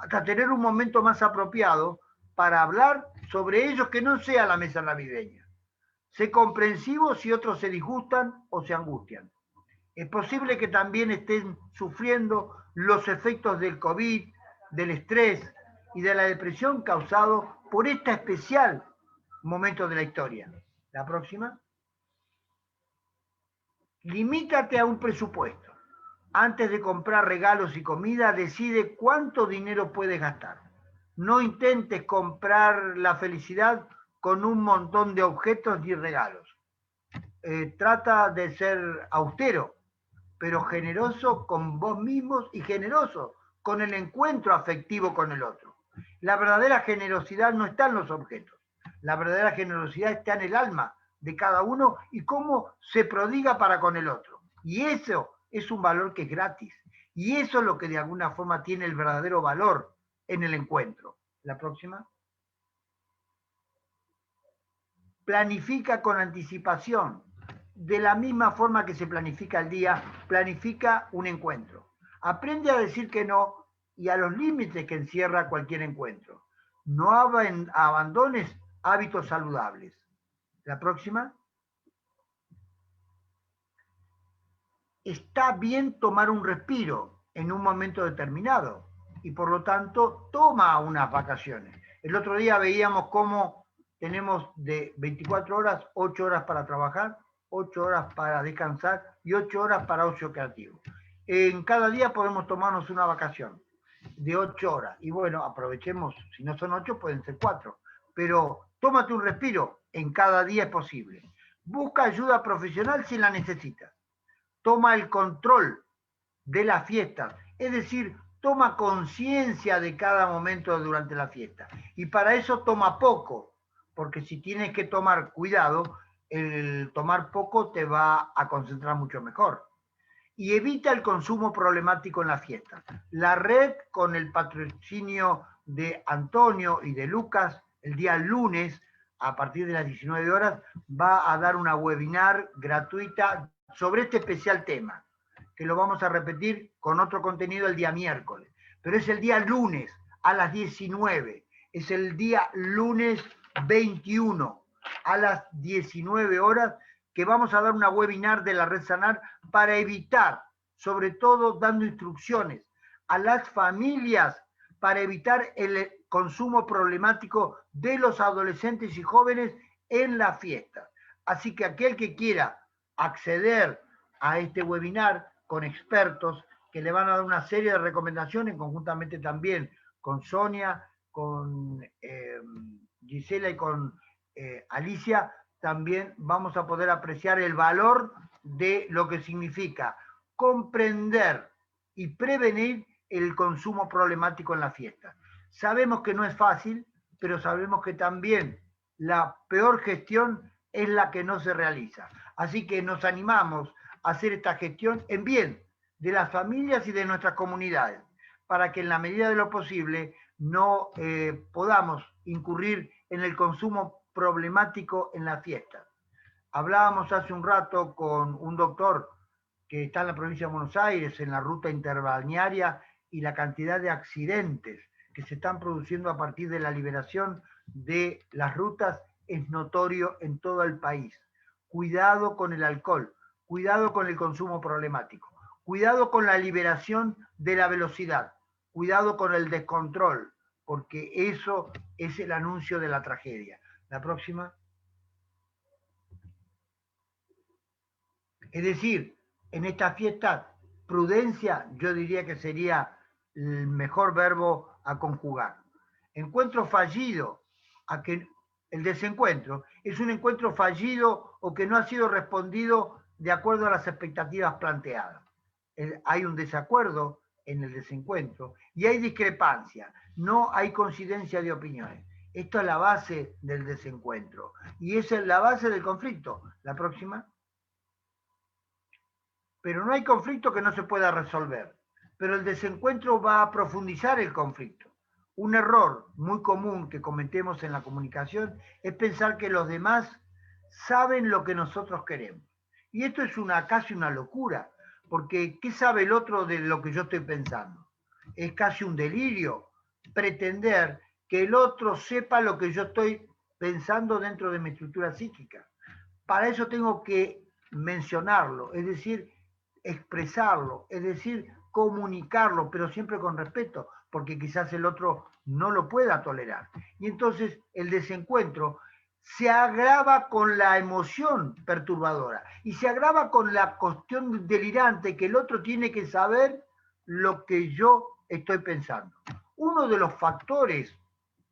Speaker 1: hasta tener un momento más apropiado para hablar sobre ellos que no sea la mesa navideña. Sé comprensivo si otros se disgustan o se angustian. Es posible que también estén sufriendo los efectos del COVID, del estrés y de la depresión causado por este especial momento de la historia. La próxima. Limítate a un presupuesto. Antes de comprar regalos y comida, decide cuánto dinero puedes gastar. No intentes comprar la felicidad con un montón de objetos y regalos. Trata de ser austero, pero generoso con vos mismos y generoso con el encuentro afectivo con el otro. La verdadera generosidad no está en los objetos. La verdadera generosidad está en el alma de cada uno y cómo se prodiga para con el otro. Y eso es un valor que es gratis. Y eso es lo que de alguna forma tiene el verdadero valor en el encuentro. La próxima. Planifica con anticipación. De la misma forma que se planifica el día, planifica un encuentro. Aprende a decir que no y a los límites que encierra cualquier encuentro. No abandones hábitos saludables. La próxima. Está bien tomar un respiro en un momento determinado y por lo tanto toma unas vacaciones. El otro día veíamos cómo tenemos de 24 horas, 8 horas para trabajar, 8 horas para descansar y 8 horas para ocio creativo. En cada día podemos tomarnos una vacación de 8 horas y bueno, aprovechemos, si no son 8 pueden ser 4, pero tómate un respiro, en cada día es posible. Busca ayuda profesional si la necesitas. Toma el control de las fiestas, es decir, toma conciencia de cada momento durante la fiesta. Y para eso toma poco, porque si tienes que tomar cuidado, el tomar poco te va a concentrar mucho mejor. Y evita el consumo problemático en la fiesta. La red, con el patrocinio de Antonio y de Lucas, el día lunes, a partir de las 19 horas, va a dar una webinar gratuita sobre este especial tema, que lo vamos a repetir con otro contenido el día miércoles. Pero es el día lunes a las 19. Es el día lunes 21 a las 19 horas que vamos a dar una webinar de la Red Sanar para evitar, sobre todo dando instrucciones a las familias para evitar el consumo problemático de los adolescentes y jóvenes en la fiesta. Así que aquel que quiera acceder a este webinar con expertos que le van a dar una serie de recomendaciones, conjuntamente también con Sonia, con Gisela y con Alicia, también vamos a poder apreciar el valor de lo que significa comprender y prevenir el consumo problemático en la fiesta. Sabemos que no es fácil, pero sabemos que también la peor gestión es la que no se realiza. Así que nos animamos a hacer esta gestión en bien de las familias y de nuestras comunidades, para que en la medida de lo posible no podamos incurrir en el consumo problemático en la fiesta. Hablábamos hace un rato con un doctor que está en la provincia de Buenos Aires, en la ruta interbalnearia, y la cantidad de accidentes que se están produciendo a partir de la liberación de las rutas es notorio en todo el país. Cuidado con el alcohol, cuidado con el consumo problemático, cuidado con la liberación de la velocidad, cuidado con el descontrol, porque eso es el anuncio de la tragedia. La próxima. Es decir, en esta fiesta, prudencia, yo diría que sería el mejor verbo a conjugar. Encuentro fallido, a que el desencuentro es un encuentro fallido o que no ha sido respondido de acuerdo a las expectativas planteadas. Hay un desacuerdo en el desencuentro y hay discrepancia, no hay coincidencia de opiniones. Esto es la base del desencuentro y esa es la base del conflicto. La próxima. Pero no hay conflicto que no se pueda resolver. Pero el desencuentro va a profundizar el conflicto. Un error muy común que cometemos en la comunicación es pensar que los demás saben lo que nosotros queremos. Y esto es casi una locura, porque ¿qué sabe el otro de lo que yo estoy pensando? Es casi un delirio. pretender que el otro sepa lo que yo estoy pensando dentro de mi estructura psíquica. Para eso tengo que mencionarlo, es decir, expresarlo, es decir, comunicarlo, pero siempre con respeto, porque quizás el otro no lo pueda tolerar. Y entonces el desencuentro se agrava con la emoción perturbadora y se agrava con la cuestión delirante que el otro tiene que saber lo que yo estoy pensando. Uno de los factores,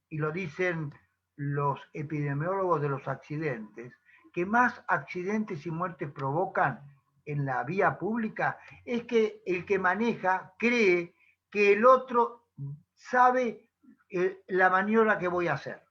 Speaker 1: y lo dicen los epidemiólogos de los accidentes, que más accidentes y muertes provocan en la vía pública es que el que maneja cree que el otro sabe la maniobra que voy a hacer.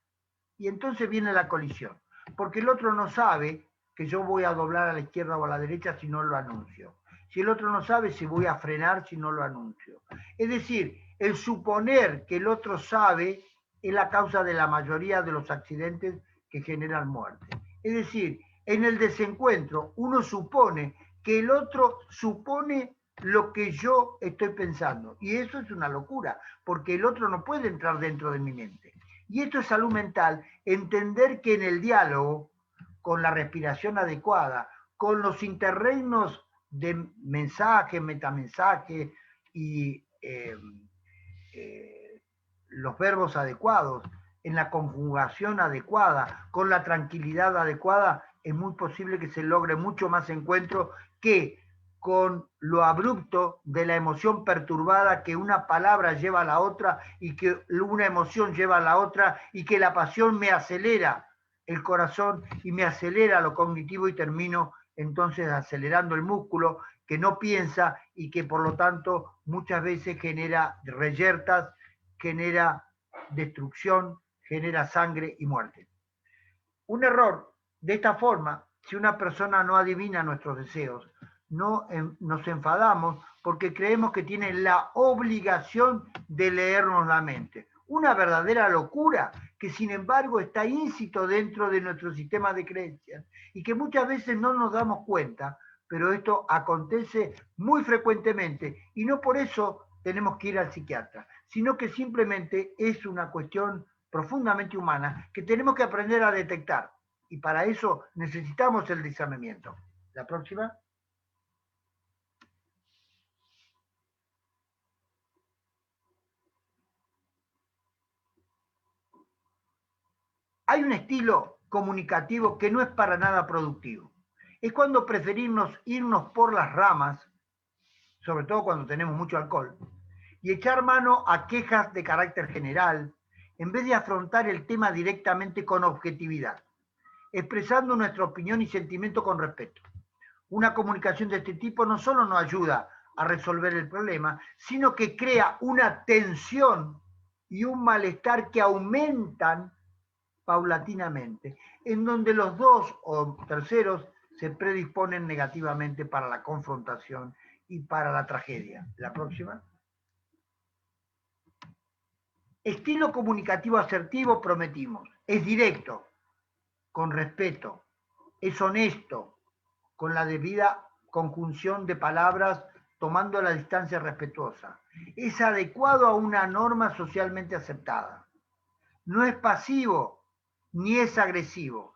Speaker 1: Y entonces viene la colisión, porque el otro no sabe que yo voy a doblar a la izquierda o a la derecha si no lo anuncio. Si el otro no sabe si voy a frenar si no lo anuncio. Es decir, el suponer que el otro sabe es la causa de la mayoría de los accidentes que generan muerte. Es decir, en el desencuentro uno supone que el otro supone lo que yo estoy pensando. Y eso es una locura, porque el otro no puede entrar dentro de mi mente. Y esto es salud mental, entender que en el diálogo, con la respiración adecuada, con los interregnos de mensaje, metamensaje y los verbos adecuados, en la conjugación adecuada, con la tranquilidad adecuada, es muy posible que se logre mucho más encuentro que con lo abrupto de la emoción perturbada que una palabra lleva a la otra y que una emoción lleva a la otra y que la pasión me acelera el corazón y me acelera lo cognitivo y termino entonces acelerando el músculo que no piensa y que por lo tanto muchas veces genera reyertas, genera destrucción, genera sangre y muerte. Un error de esta forma, si una persona no adivina nuestros deseos, no nos enfadamos porque creemos que tiene la obligación de leernos la mente. Una verdadera locura que sin embargo está íncito dentro de nuestro sistema de creencias y que muchas veces no nos damos cuenta, pero esto acontece muy frecuentemente y no por eso tenemos que ir al psiquiatra, sino que simplemente es una cuestión profundamente humana que tenemos que aprender a detectar. Y para eso necesitamos el discernimiento. La próxima. Hay un estilo comunicativo que no es para nada productivo. Es cuando preferimos irnos por las ramas, sobre todo cuando tenemos mucho alcohol, y echar mano a quejas de carácter general, en vez de afrontar el tema directamente con objetividad, expresando nuestra opinión y sentimiento con respeto. Una comunicación de este tipo no solo nos ayuda a resolver el problema, sino que crea una tensión y un malestar que aumentan paulatinamente, en donde los dos o terceros se predisponen negativamente para la confrontación y para la tragedia. La próxima. Estilo comunicativo asertivo prometimos. Es directo, con respeto, es honesto, con la debida conjunción de palabras, tomando la distancia respetuosa. Es adecuado a una norma socialmente aceptada. No es pasivo ni es agresivo.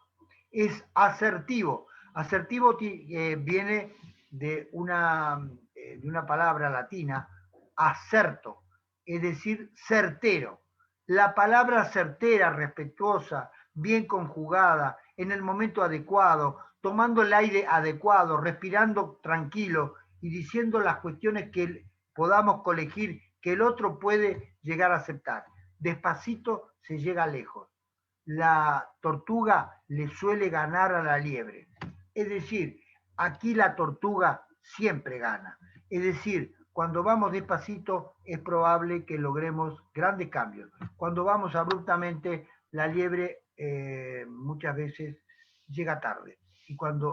Speaker 1: Es asertivo. Asertivo viene de una palabra latina, acerto, es decir, certero. La palabra certera, respetuosa, bien conjugada, en el momento adecuado, tomando el aire adecuado, respirando tranquilo y diciendo las cuestiones que podamos colegir que el otro puede llegar a aceptar. Despacito se llega lejos. La tortuga le suele ganar a la liebre. Es decir, aquí la tortuga siempre gana. Es decir, cuando vamos despacito es probable que logremos grandes cambios. Cuando vamos abruptamente, la liebre muchas veces llega tarde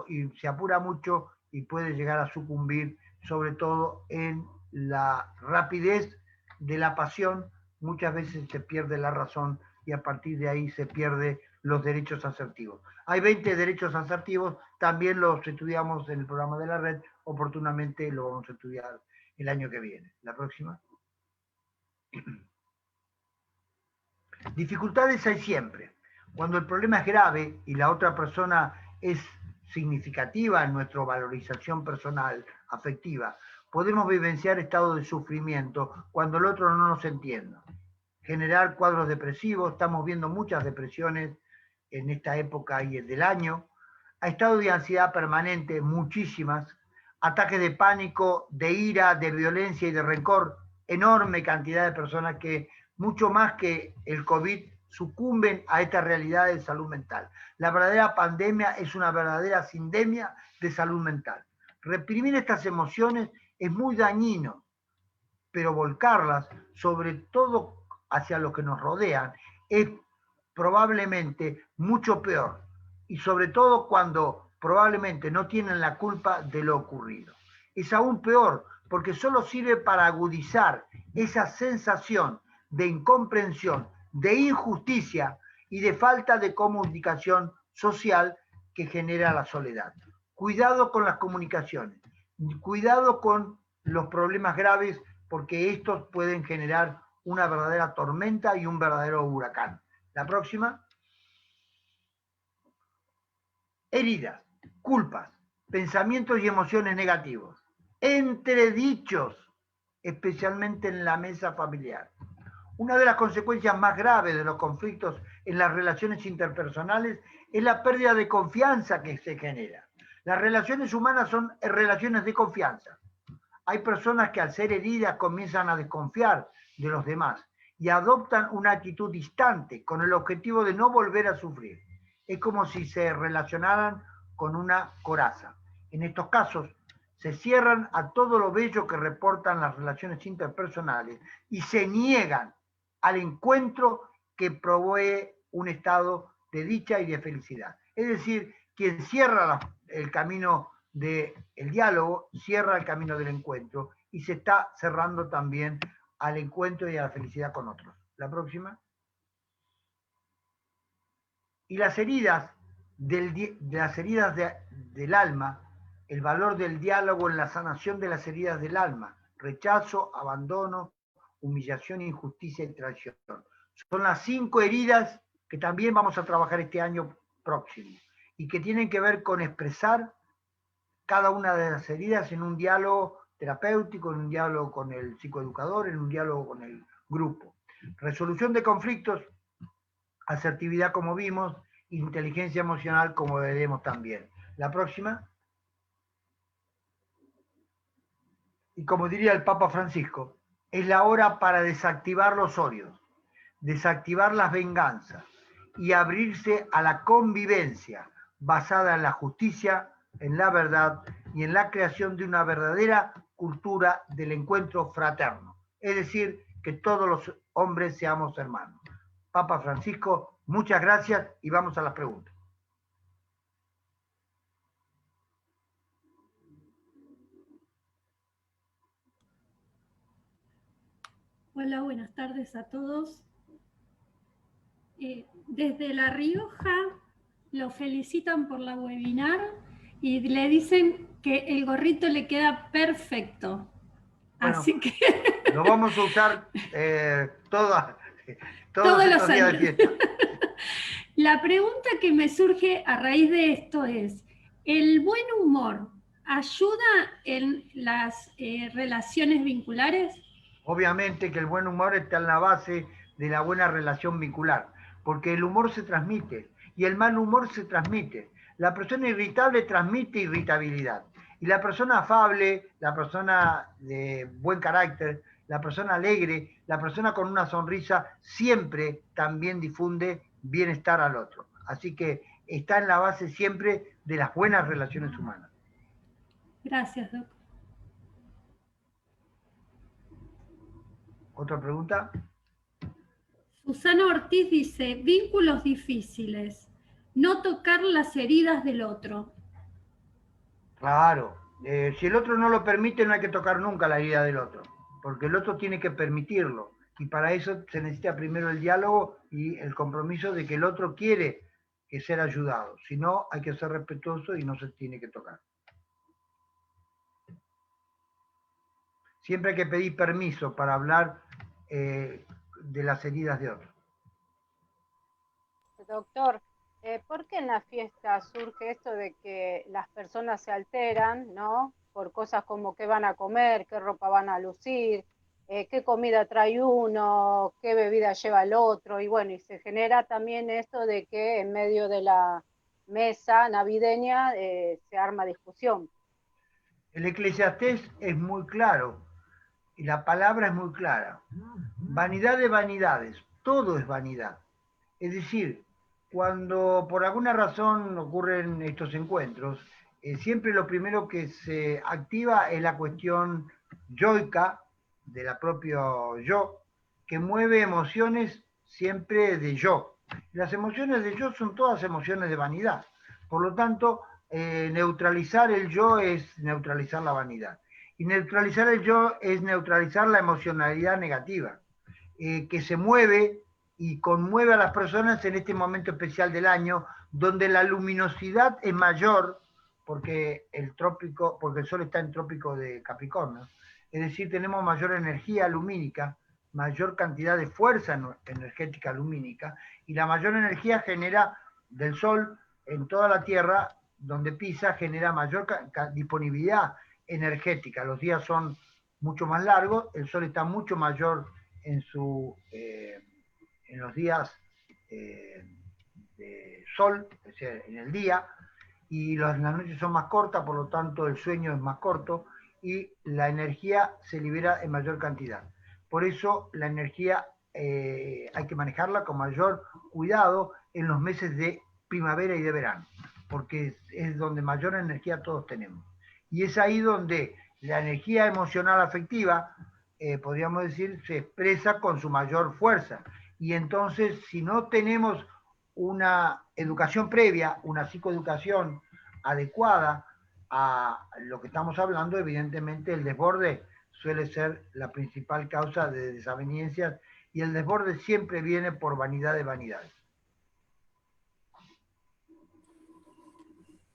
Speaker 1: y se apura mucho y puede llegar a sucumbir, sobre todo en la rapidez de la pasión. Muchas veces se pierde la razón y a partir de ahí se pierden los derechos asertivos. Hay 20 derechos asertivos, también los estudiamos en el programa de la red, oportunamente lo vamos a estudiar el año que viene. La próxima. Dificultades hay siempre. Cuando el problema es grave y la otra persona es significativa en nuestra valorización personal, afectiva, podemos vivenciar estados de sufrimiento cuando el otro no nos entiende. Generar cuadros depresivos, estamos viendo muchas depresiones en esta época y del año, a estados de ansiedad permanente, muchísimas, ataques de pánico, de ira, de violencia y de rencor, enorme cantidad de personas que, mucho más que el COVID, sucumben a esta realidad de salud mental. La verdadera pandemia es una verdadera sindemia de salud mental. Reprimir estas emociones es muy dañino, pero volcarlas, sobre todo hacia los que nos rodean, es probablemente mucho peor. Y sobre todo cuando probablemente no tienen la culpa de lo ocurrido. Es aún peor porque solo sirve para agudizar esa sensación de incomprensión, de injusticia y de falta de comunicación social que genera la soledad. Cuidado con las comunicaciones, cuidado con los problemas graves, porque estos pueden generar una verdadera tormenta y un verdadero huracán. La próxima. Heridas, culpas, pensamientos y emociones negativos, entredichos, especialmente en la mesa familiar. Una de las consecuencias más graves de los conflictos en las relaciones interpersonales es la pérdida de confianza que se genera. Las relaciones humanas son relaciones de confianza. Hay personas que al ser heridas comienzan a desconfiar de los demás y adoptan una actitud distante con el objetivo de no volver a sufrir. Es como si se relacionaran con una coraza. En estos casos, se cierran a todo lo bello que reportan las relaciones interpersonales y se niegan al encuentro que provee un estado de dicha y de felicidad. Es decir, quien cierra el camino del diálogo, cierra el camino del encuentro y se está cerrando también al encuentro y a la felicidad con otros. La próxima. Y las heridas del alma, el valor del diálogo en la sanación de las heridas del alma, rechazo, abandono, humillación, injusticia y traición. Son las 5 heridas que también vamos a trabajar este año próximo y que tienen que ver con expresar cada una de las heridas en un diálogo terapéutico, en un diálogo con el psicoeducador, en un diálogo con el grupo. Resolución de conflictos, asertividad como vimos, inteligencia emocional como veremos también. La próxima. Y como diría el Papa Francisco, es la hora para desactivar los odios, desactivar las venganzas y abrirse a la convivencia basada en la justicia, en la verdad y en la creación de una verdadera cultura del encuentro fraterno. Es decir, que todos los hombres seamos hermanos. Papa Francisco, muchas gracias y vamos a las preguntas.
Speaker 2: Hola, buenas tardes a todos. Desde La Rioja lo felicitan por la webinar y le dicen que el gorrito le queda perfecto. Bueno, así que
Speaker 1: lo vamos a usar
Speaker 2: todos los días de fiesta. La pregunta que me surge a raíz de esto es, ¿el buen humor ayuda en las relaciones vinculares?
Speaker 1: Obviamente que el buen humor está en la base de la buena relación vincular, porque el humor se transmite y el mal humor se transmite. La persona irritable transmite irritabilidad y la persona afable, la persona de buen carácter, la persona alegre, la persona con una sonrisa siempre también difunde bienestar al otro. Así que está en la base siempre de las buenas relaciones humanas.
Speaker 2: Gracias, Doc.
Speaker 1: ¿Otra pregunta?
Speaker 2: Susana Ortiz dice, vínculos difíciles, no tocar las heridas del otro.
Speaker 1: Claro, si el otro no lo permite, no hay que tocar nunca la herida del otro, porque el otro tiene que permitirlo. Y para eso se necesita primero el diálogo y el compromiso de que el otro quiere ser ayudado. Si no, hay que ser respetuoso y no se tiene que tocar. Siempre hay que pedir permiso para hablar de las heridas de otro.
Speaker 3: Doctor, ¿por qué en la fiesta surge esto de que las personas se alteran, ¿no? Por cosas como qué van a comer, qué ropa van a lucir, qué comida trae uno, qué bebida lleva el otro, y bueno, y se genera también esto de que en medio de la mesa navideña se arma discusión.
Speaker 1: El Eclesiastés es muy claro y la palabra es muy clara. Vanidad de vanidades, todo es vanidad. Es decir, cuando por alguna razón ocurren estos encuentros, siempre lo primero que se activa es la cuestión yoica de la propio yo, que mueve emociones siempre de yo. Las emociones de yo son todas emociones de vanidad. Por lo tanto, neutralizar el yo es neutralizar la vanidad. Y neutralizar el yo es neutralizar la emocionalidad negativa, que se mueve y conmueve a las personas en este momento especial del año, donde la luminosidad es mayor, porque porque el Sol está en trópico de Capricornio, es decir, tenemos mayor energía lumínica, mayor cantidad de fuerza energética lumínica, y la mayor energía genera del Sol en toda la Tierra, donde pisa, genera mayor disponibilidad energética. Los días son mucho más largos, el Sol está mucho mayor en los días de sol, es decir, en el día, y las noches son más cortas, por lo tanto el sueño es más corto y la energía se libera en mayor cantidad. Por eso la energía hay que manejarla con mayor cuidado en los meses de primavera y de verano, porque es donde mayor energía todos tenemos. Y es ahí donde la energía emocional afectiva, podríamos decir, se expresa con su mayor fuerza. Y entonces, si no tenemos una educación previa, una psicoeducación adecuada a lo que estamos hablando, evidentemente el desborde suele ser la principal causa de desavenencias y el desborde siempre viene por vanidad de vanidades.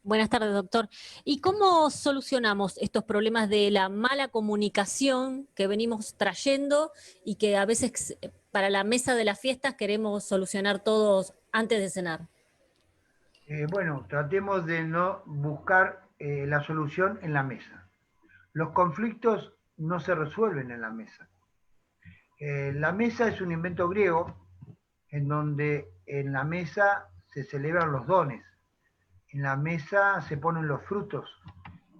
Speaker 4: Buenas tardes, doctor. ¿Y cómo solucionamos estos problemas de la mala comunicación que venimos trayendo y que a veces para la mesa de las fiestas queremos solucionar todos antes de cenar?
Speaker 1: Bueno, tratemos de no buscar la solución en la mesa. Los conflictos no se resuelven en la mesa. La mesa es un invento griego en donde en la mesa se celebran los dones, en la mesa se ponen los frutos,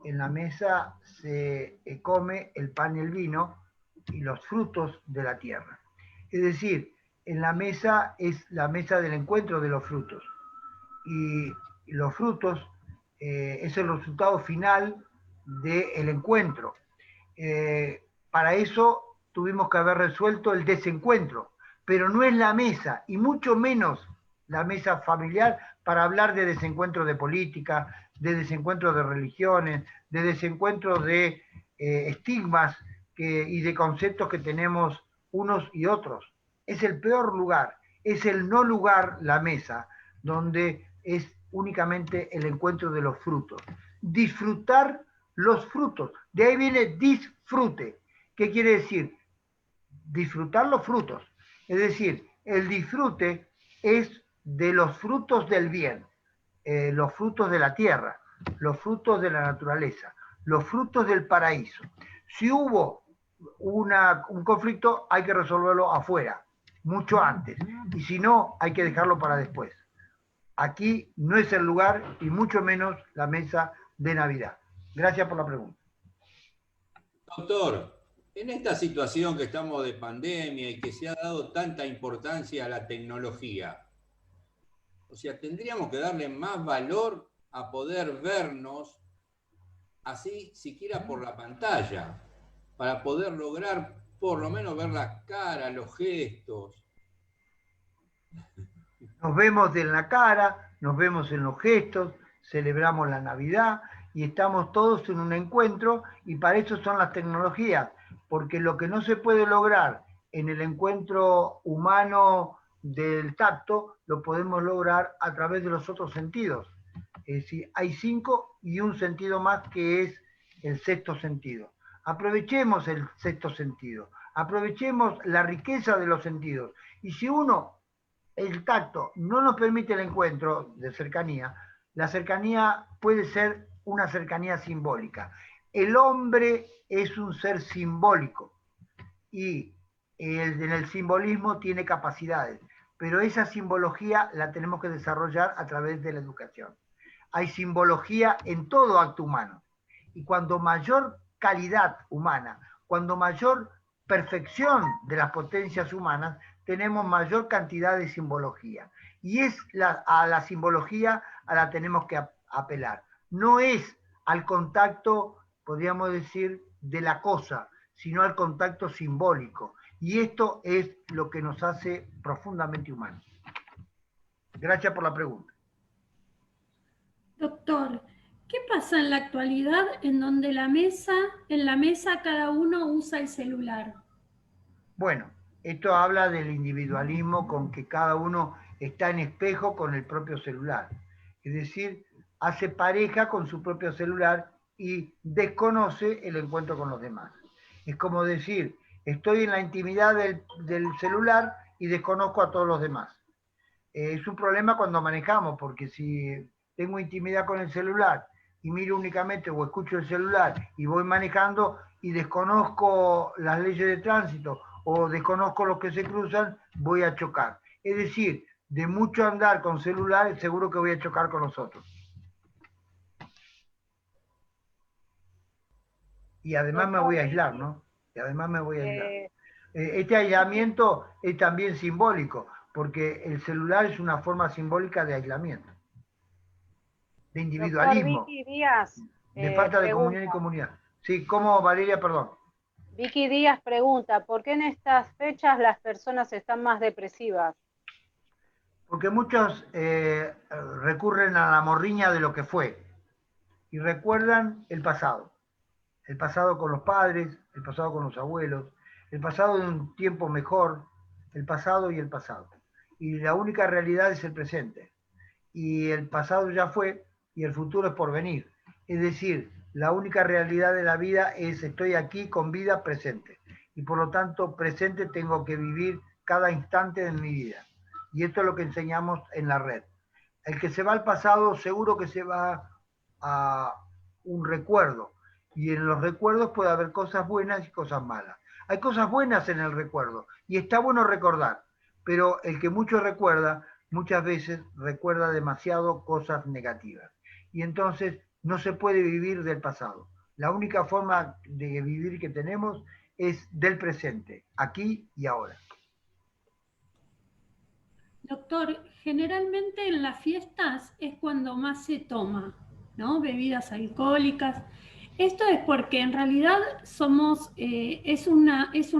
Speaker 1: en la mesa se come el pan y el vino y los frutos de la tierra. Es decir, en la mesa es la mesa del encuentro de los frutos. Y los frutos es el resultado final del encuentro. Para eso tuvimos que haber resuelto el desencuentro, pero no es la mesa, y mucho menos la mesa familiar, para hablar de desencuentro de política, de desencuentro de religiones, de desencuentro de estigmas y de conceptos que tenemos unos y otros. Es el peor lugar, es el no lugar la mesa, donde es únicamente el encuentro de los frutos. Disfrutar los frutos. De ahí viene disfrute. ¿Qué quiere decir? Disfrutar los frutos. Es decir, el disfrute es de los frutos del bien, los frutos de la tierra, los frutos de la naturaleza, los frutos del paraíso. Si hubo un conflicto, hay que resolverlo afuera, mucho antes. Y si no, hay que dejarlo para después. Aquí no es el lugar y mucho menos la mesa de Navidad. Gracias por la pregunta.
Speaker 5: Doctor, en esta situación que estamos de pandemia y que se ha dado tanta importancia a la tecnología, o sea, tendríamos que darle más valor a poder vernos así, siquiera por la pantalla, para poder lograr por lo menos ver la cara, los gestos.
Speaker 1: Nos vemos en la cara, nos vemos en los gestos, celebramos la Navidad y estamos todos en un encuentro, y para eso son las tecnologías, porque lo que no se puede lograr en el encuentro humano del tacto, lo podemos lograr a través de los otros sentidos. Es decir, hay 5 y un sentido más que es el sexto sentido. Aprovechemos el sexto sentido, aprovechemos la riqueza de los sentidos. Y si uno el tacto no nos permite el encuentro de cercanía. La cercanía puede ser una cercanía simbólica. El hombre es un ser simbólico y en el simbolismo tiene capacidades, pero esa simbología la tenemos que desarrollar a través de la educación. Hay simbología en todo acto humano, y cuando mayor calidad humana, cuando mayor perfección de las potencias humanas, tenemos mayor cantidad de simbología. Y es a la simbología a la tenemos que apelar. No es al contacto, podríamos decir, de la cosa, sino al contacto simbólico. Y esto es lo que nos hace profundamente humanos. Gracias por la pregunta.
Speaker 2: Doctor, ¿qué pasa en la actualidad en donde en la mesa cada uno usa el celular?
Speaker 1: Bueno, esto habla del individualismo con que cada uno está en espejo con el propio celular. Es decir, hace pareja con su propio celular y desconoce el encuentro con los demás. Es como decir, estoy en la intimidad del celular y desconozco a todos los demás. Es un problema cuando manejamos, porque si tengo intimidad con el celular y miro únicamente o escucho el celular y voy manejando y desconozco las leyes de tránsito o desconozco los que se cruzan, voy a chocar. Es decir, de mucho andar con celular, seguro que voy a chocar con los otros. Y además me voy a aislar, ¿no? Y además me voy a aislar. Este aislamiento es también simbólico, porque el celular es una forma simbólica de aislamiento, de individualismo,
Speaker 3: Vicky Díaz,
Speaker 1: de falta de comunión y comunidad. Sí, ¿cómo, Valeria? Perdón.
Speaker 3: Vicky Díaz pregunta, ¿por qué en estas fechas las personas están más depresivas?
Speaker 1: Porque muchos recurren a la morriña de lo que fue y recuerdan el pasado con los padres, el pasado con los abuelos, el pasado de un tiempo mejor, el pasado y el pasado. Y la única realidad es el presente. Y el pasado ya fue y el futuro es por venir. Es decir, la única realidad de la vida es estoy aquí con vida presente. Y por lo tanto, presente tengo que vivir cada instante de mi vida. Y esto es lo que enseñamos en la red. El que se va al pasado seguro que se va a un recuerdo. Y en los recuerdos puede haber cosas buenas y cosas malas. Hay cosas buenas en el recuerdo y está bueno recordar, pero el que mucho recuerda, muchas veces recuerda demasiado cosas negativas. Y entonces no se puede vivir del pasado. La única forma de vivir que tenemos es del presente, aquí y ahora.
Speaker 2: Doctor, generalmente en las fiestas es cuando más se toma, ¿no? Bebidas alcohólicas. Esto es porque en realidad es un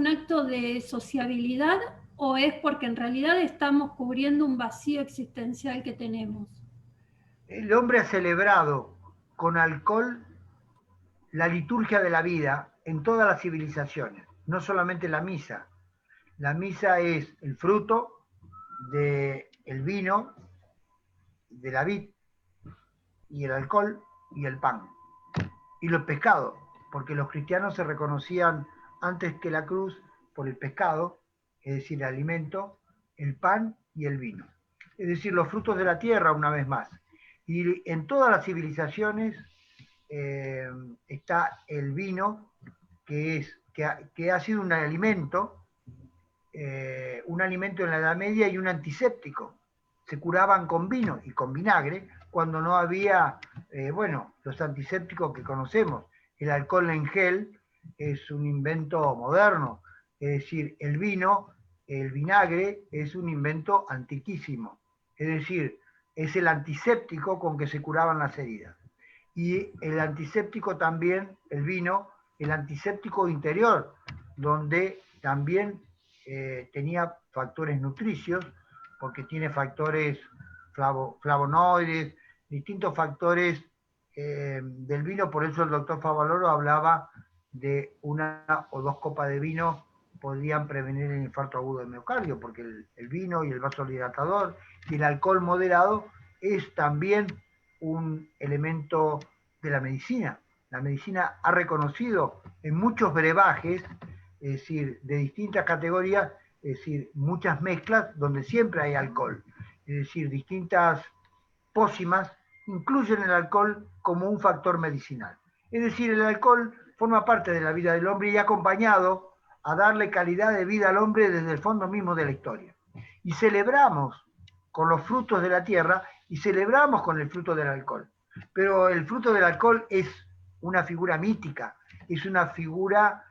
Speaker 2: acto de sociabilidad o es porque en realidad estamos cubriendo un vacío existencial que tenemos.
Speaker 1: El hombre ha celebrado con alcohol la liturgia de la vida en todas las civilizaciones, no solamente la misa. La misa es el fruto del vino, de la vid, y el alcohol y el pan. Y los pescados, porque los cristianos se reconocían antes que la cruz por el pescado, es decir, el alimento, el pan y el vino. Es decir, los frutos de la tierra una vez más. Y en todas las civilizaciones está el vino, que ha sido un alimento en la Edad Media y un antiséptico. Se curaban con vino y con vinagre cuando no había, los antisépticos que conocemos. El alcohol en gel es un invento moderno, es decir, el vino, el vinagre es un invento antiquísimo, es decir, es el antiséptico con que se curaban las heridas. Y el antiséptico también, el vino, el antiséptico interior, donde también tenía factores nutricios, porque tiene factores flavonoides, distintos factores del vino, por eso el doctor Favaloro hablaba de 1 o 2 copas de vino podían prevenir el infarto agudo del miocardio, porque el vino y el vasodilatador y el alcohol moderado es también un elemento de la medicina. La medicina ha reconocido en muchos brebajes, es decir, de distintas categorías, es decir, muchas mezclas donde siempre hay alcohol. Es decir, distintas pócimas incluyen el alcohol como un factor medicinal. Es decir, el alcohol forma parte de la vida del hombre y ha acompañado a darle calidad de vida al hombre desde el fondo mismo de la historia. Y celebramos con los frutos de la tierra y celebramos con el fruto del alcohol. Pero el fruto del alcohol es una figura mítica, es una figura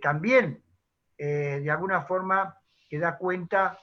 Speaker 1: también, de alguna forma, que da cuenta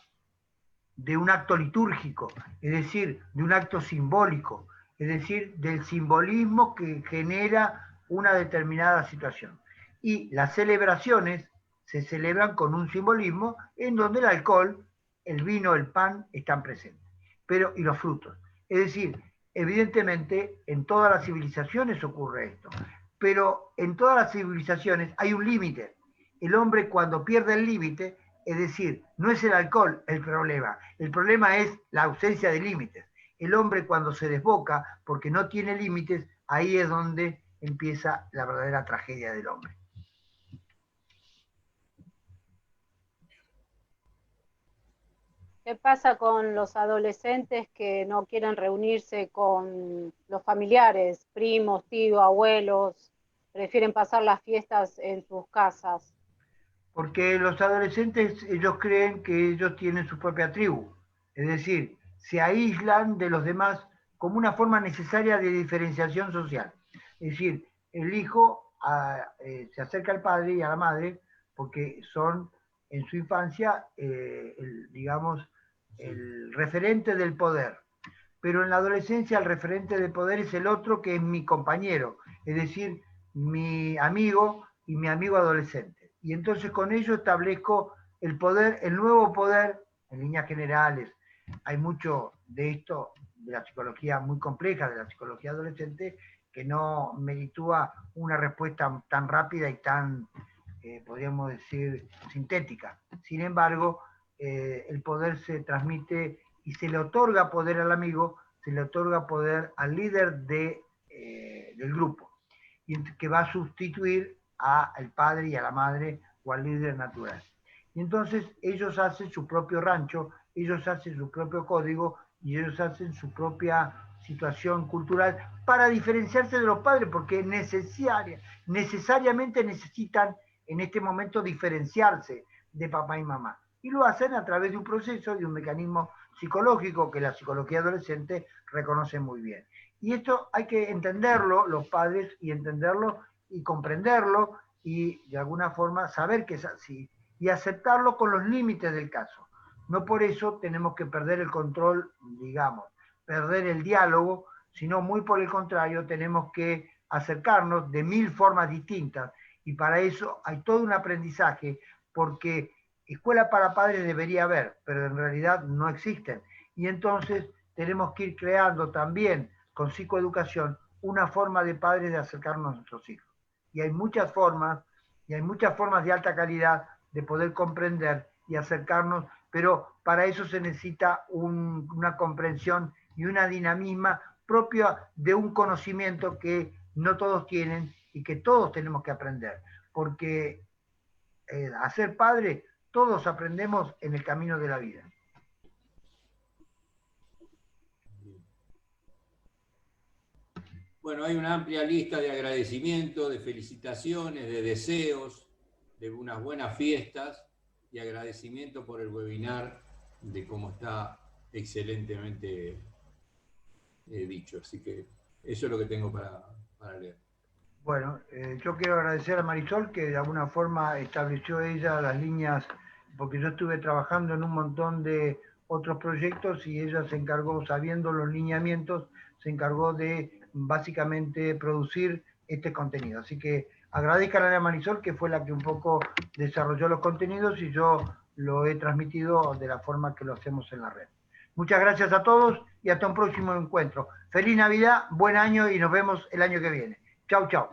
Speaker 1: de un acto litúrgico, es decir, de un acto simbólico, es decir, del simbolismo que genera una determinada situación. Y las celebraciones se celebran con un simbolismo en donde el alcohol, el vino, el pan están presentes, pero y los frutos. Es decir, evidentemente en todas las civilizaciones ocurre esto, pero en todas las civilizaciones hay un límite. El hombre cuando pierde el límite, es decir, no es el alcohol el problema es la ausencia de límites. El hombre cuando se desboca porque no tiene límites, ahí es donde empieza la verdadera tragedia del hombre.
Speaker 3: ¿Qué pasa con los adolescentes que no quieren reunirse con los familiares, primos, tíos, abuelos, prefieren pasar las fiestas en sus casas?
Speaker 1: Porque los adolescentes, ellos creen que ellos tienen su propia tribu, es decir, se aíslan de los demás como una forma necesaria de diferenciación social. Es decir, el hijo se acerca al padre y a la madre porque son en su infancia, digamos, el referente del poder. Pero en la adolescencia el referente del poder es el otro, que es mi compañero, es decir, mi amigo y mi amigo adolescente. Y entonces con ello establezco el poder, el nuevo poder, en líneas generales. Hay mucho de esto, de la psicología muy compleja, de la psicología adolescente, que no meritúa una respuesta tan rápida y tan, podríamos decir, sintética. Sin embargo, el poder se transmite y se le otorga poder al amigo, se le otorga poder al líder del grupo, y que va a sustituir al padre y a la madre o al líder natural. Y entonces ellos hacen su propio rancho, ellos hacen su propio código y ellos hacen su propia situación cultural para diferenciarse de los padres, porque necesariamente necesitan en este momento diferenciarse de papá y mamá. Y lo hacen a través de un proceso y un mecanismo psicológico que la psicología adolescente reconoce muy bien. Y esto hay que entenderlo, los padres, y entenderlo y comprenderlo y de alguna forma saber que es así y aceptarlo con los límites del caso. No por eso tenemos que perder el control, digamos, perder el diálogo, sino muy por el contrario, tenemos que acercarnos de 1000 formas distintas y para eso hay todo un aprendizaje, porque escuela para padres debería haber, pero en realidad no existen. Y entonces tenemos que ir creando también con psicoeducación una forma de padres de acercarnos a nuestros hijos. Y hay muchas formas de alta calidad de poder comprender y acercarnos, pero para eso se necesita una comprensión y una dinamismo propia de un conocimiento que no todos tienen y que todos tenemos que aprender, porque a ser padre todos aprendemos en el camino de la vida.
Speaker 5: Bueno, hay una amplia lista de agradecimientos, de felicitaciones, de deseos, de unas buenas fiestas y agradecimiento por el webinar, de cómo está excelentemente dicho. Así que eso es lo que tengo para leer.
Speaker 1: Bueno, yo quiero agradecer a Marisol, que de alguna forma estableció ella las líneas, porque yo estuve trabajando en un montón de otros proyectos y ella se encargó, sabiendo los lineamientos, se encargó de básicamente producir este contenido. Así que agradezcan a Marisol, que fue la que un poco desarrolló los contenidos y yo lo he transmitido de la forma que lo hacemos en la red. Muchas gracias a todos y hasta un próximo encuentro. Feliz Navidad, buen año y nos vemos el año que viene. Chau, chau.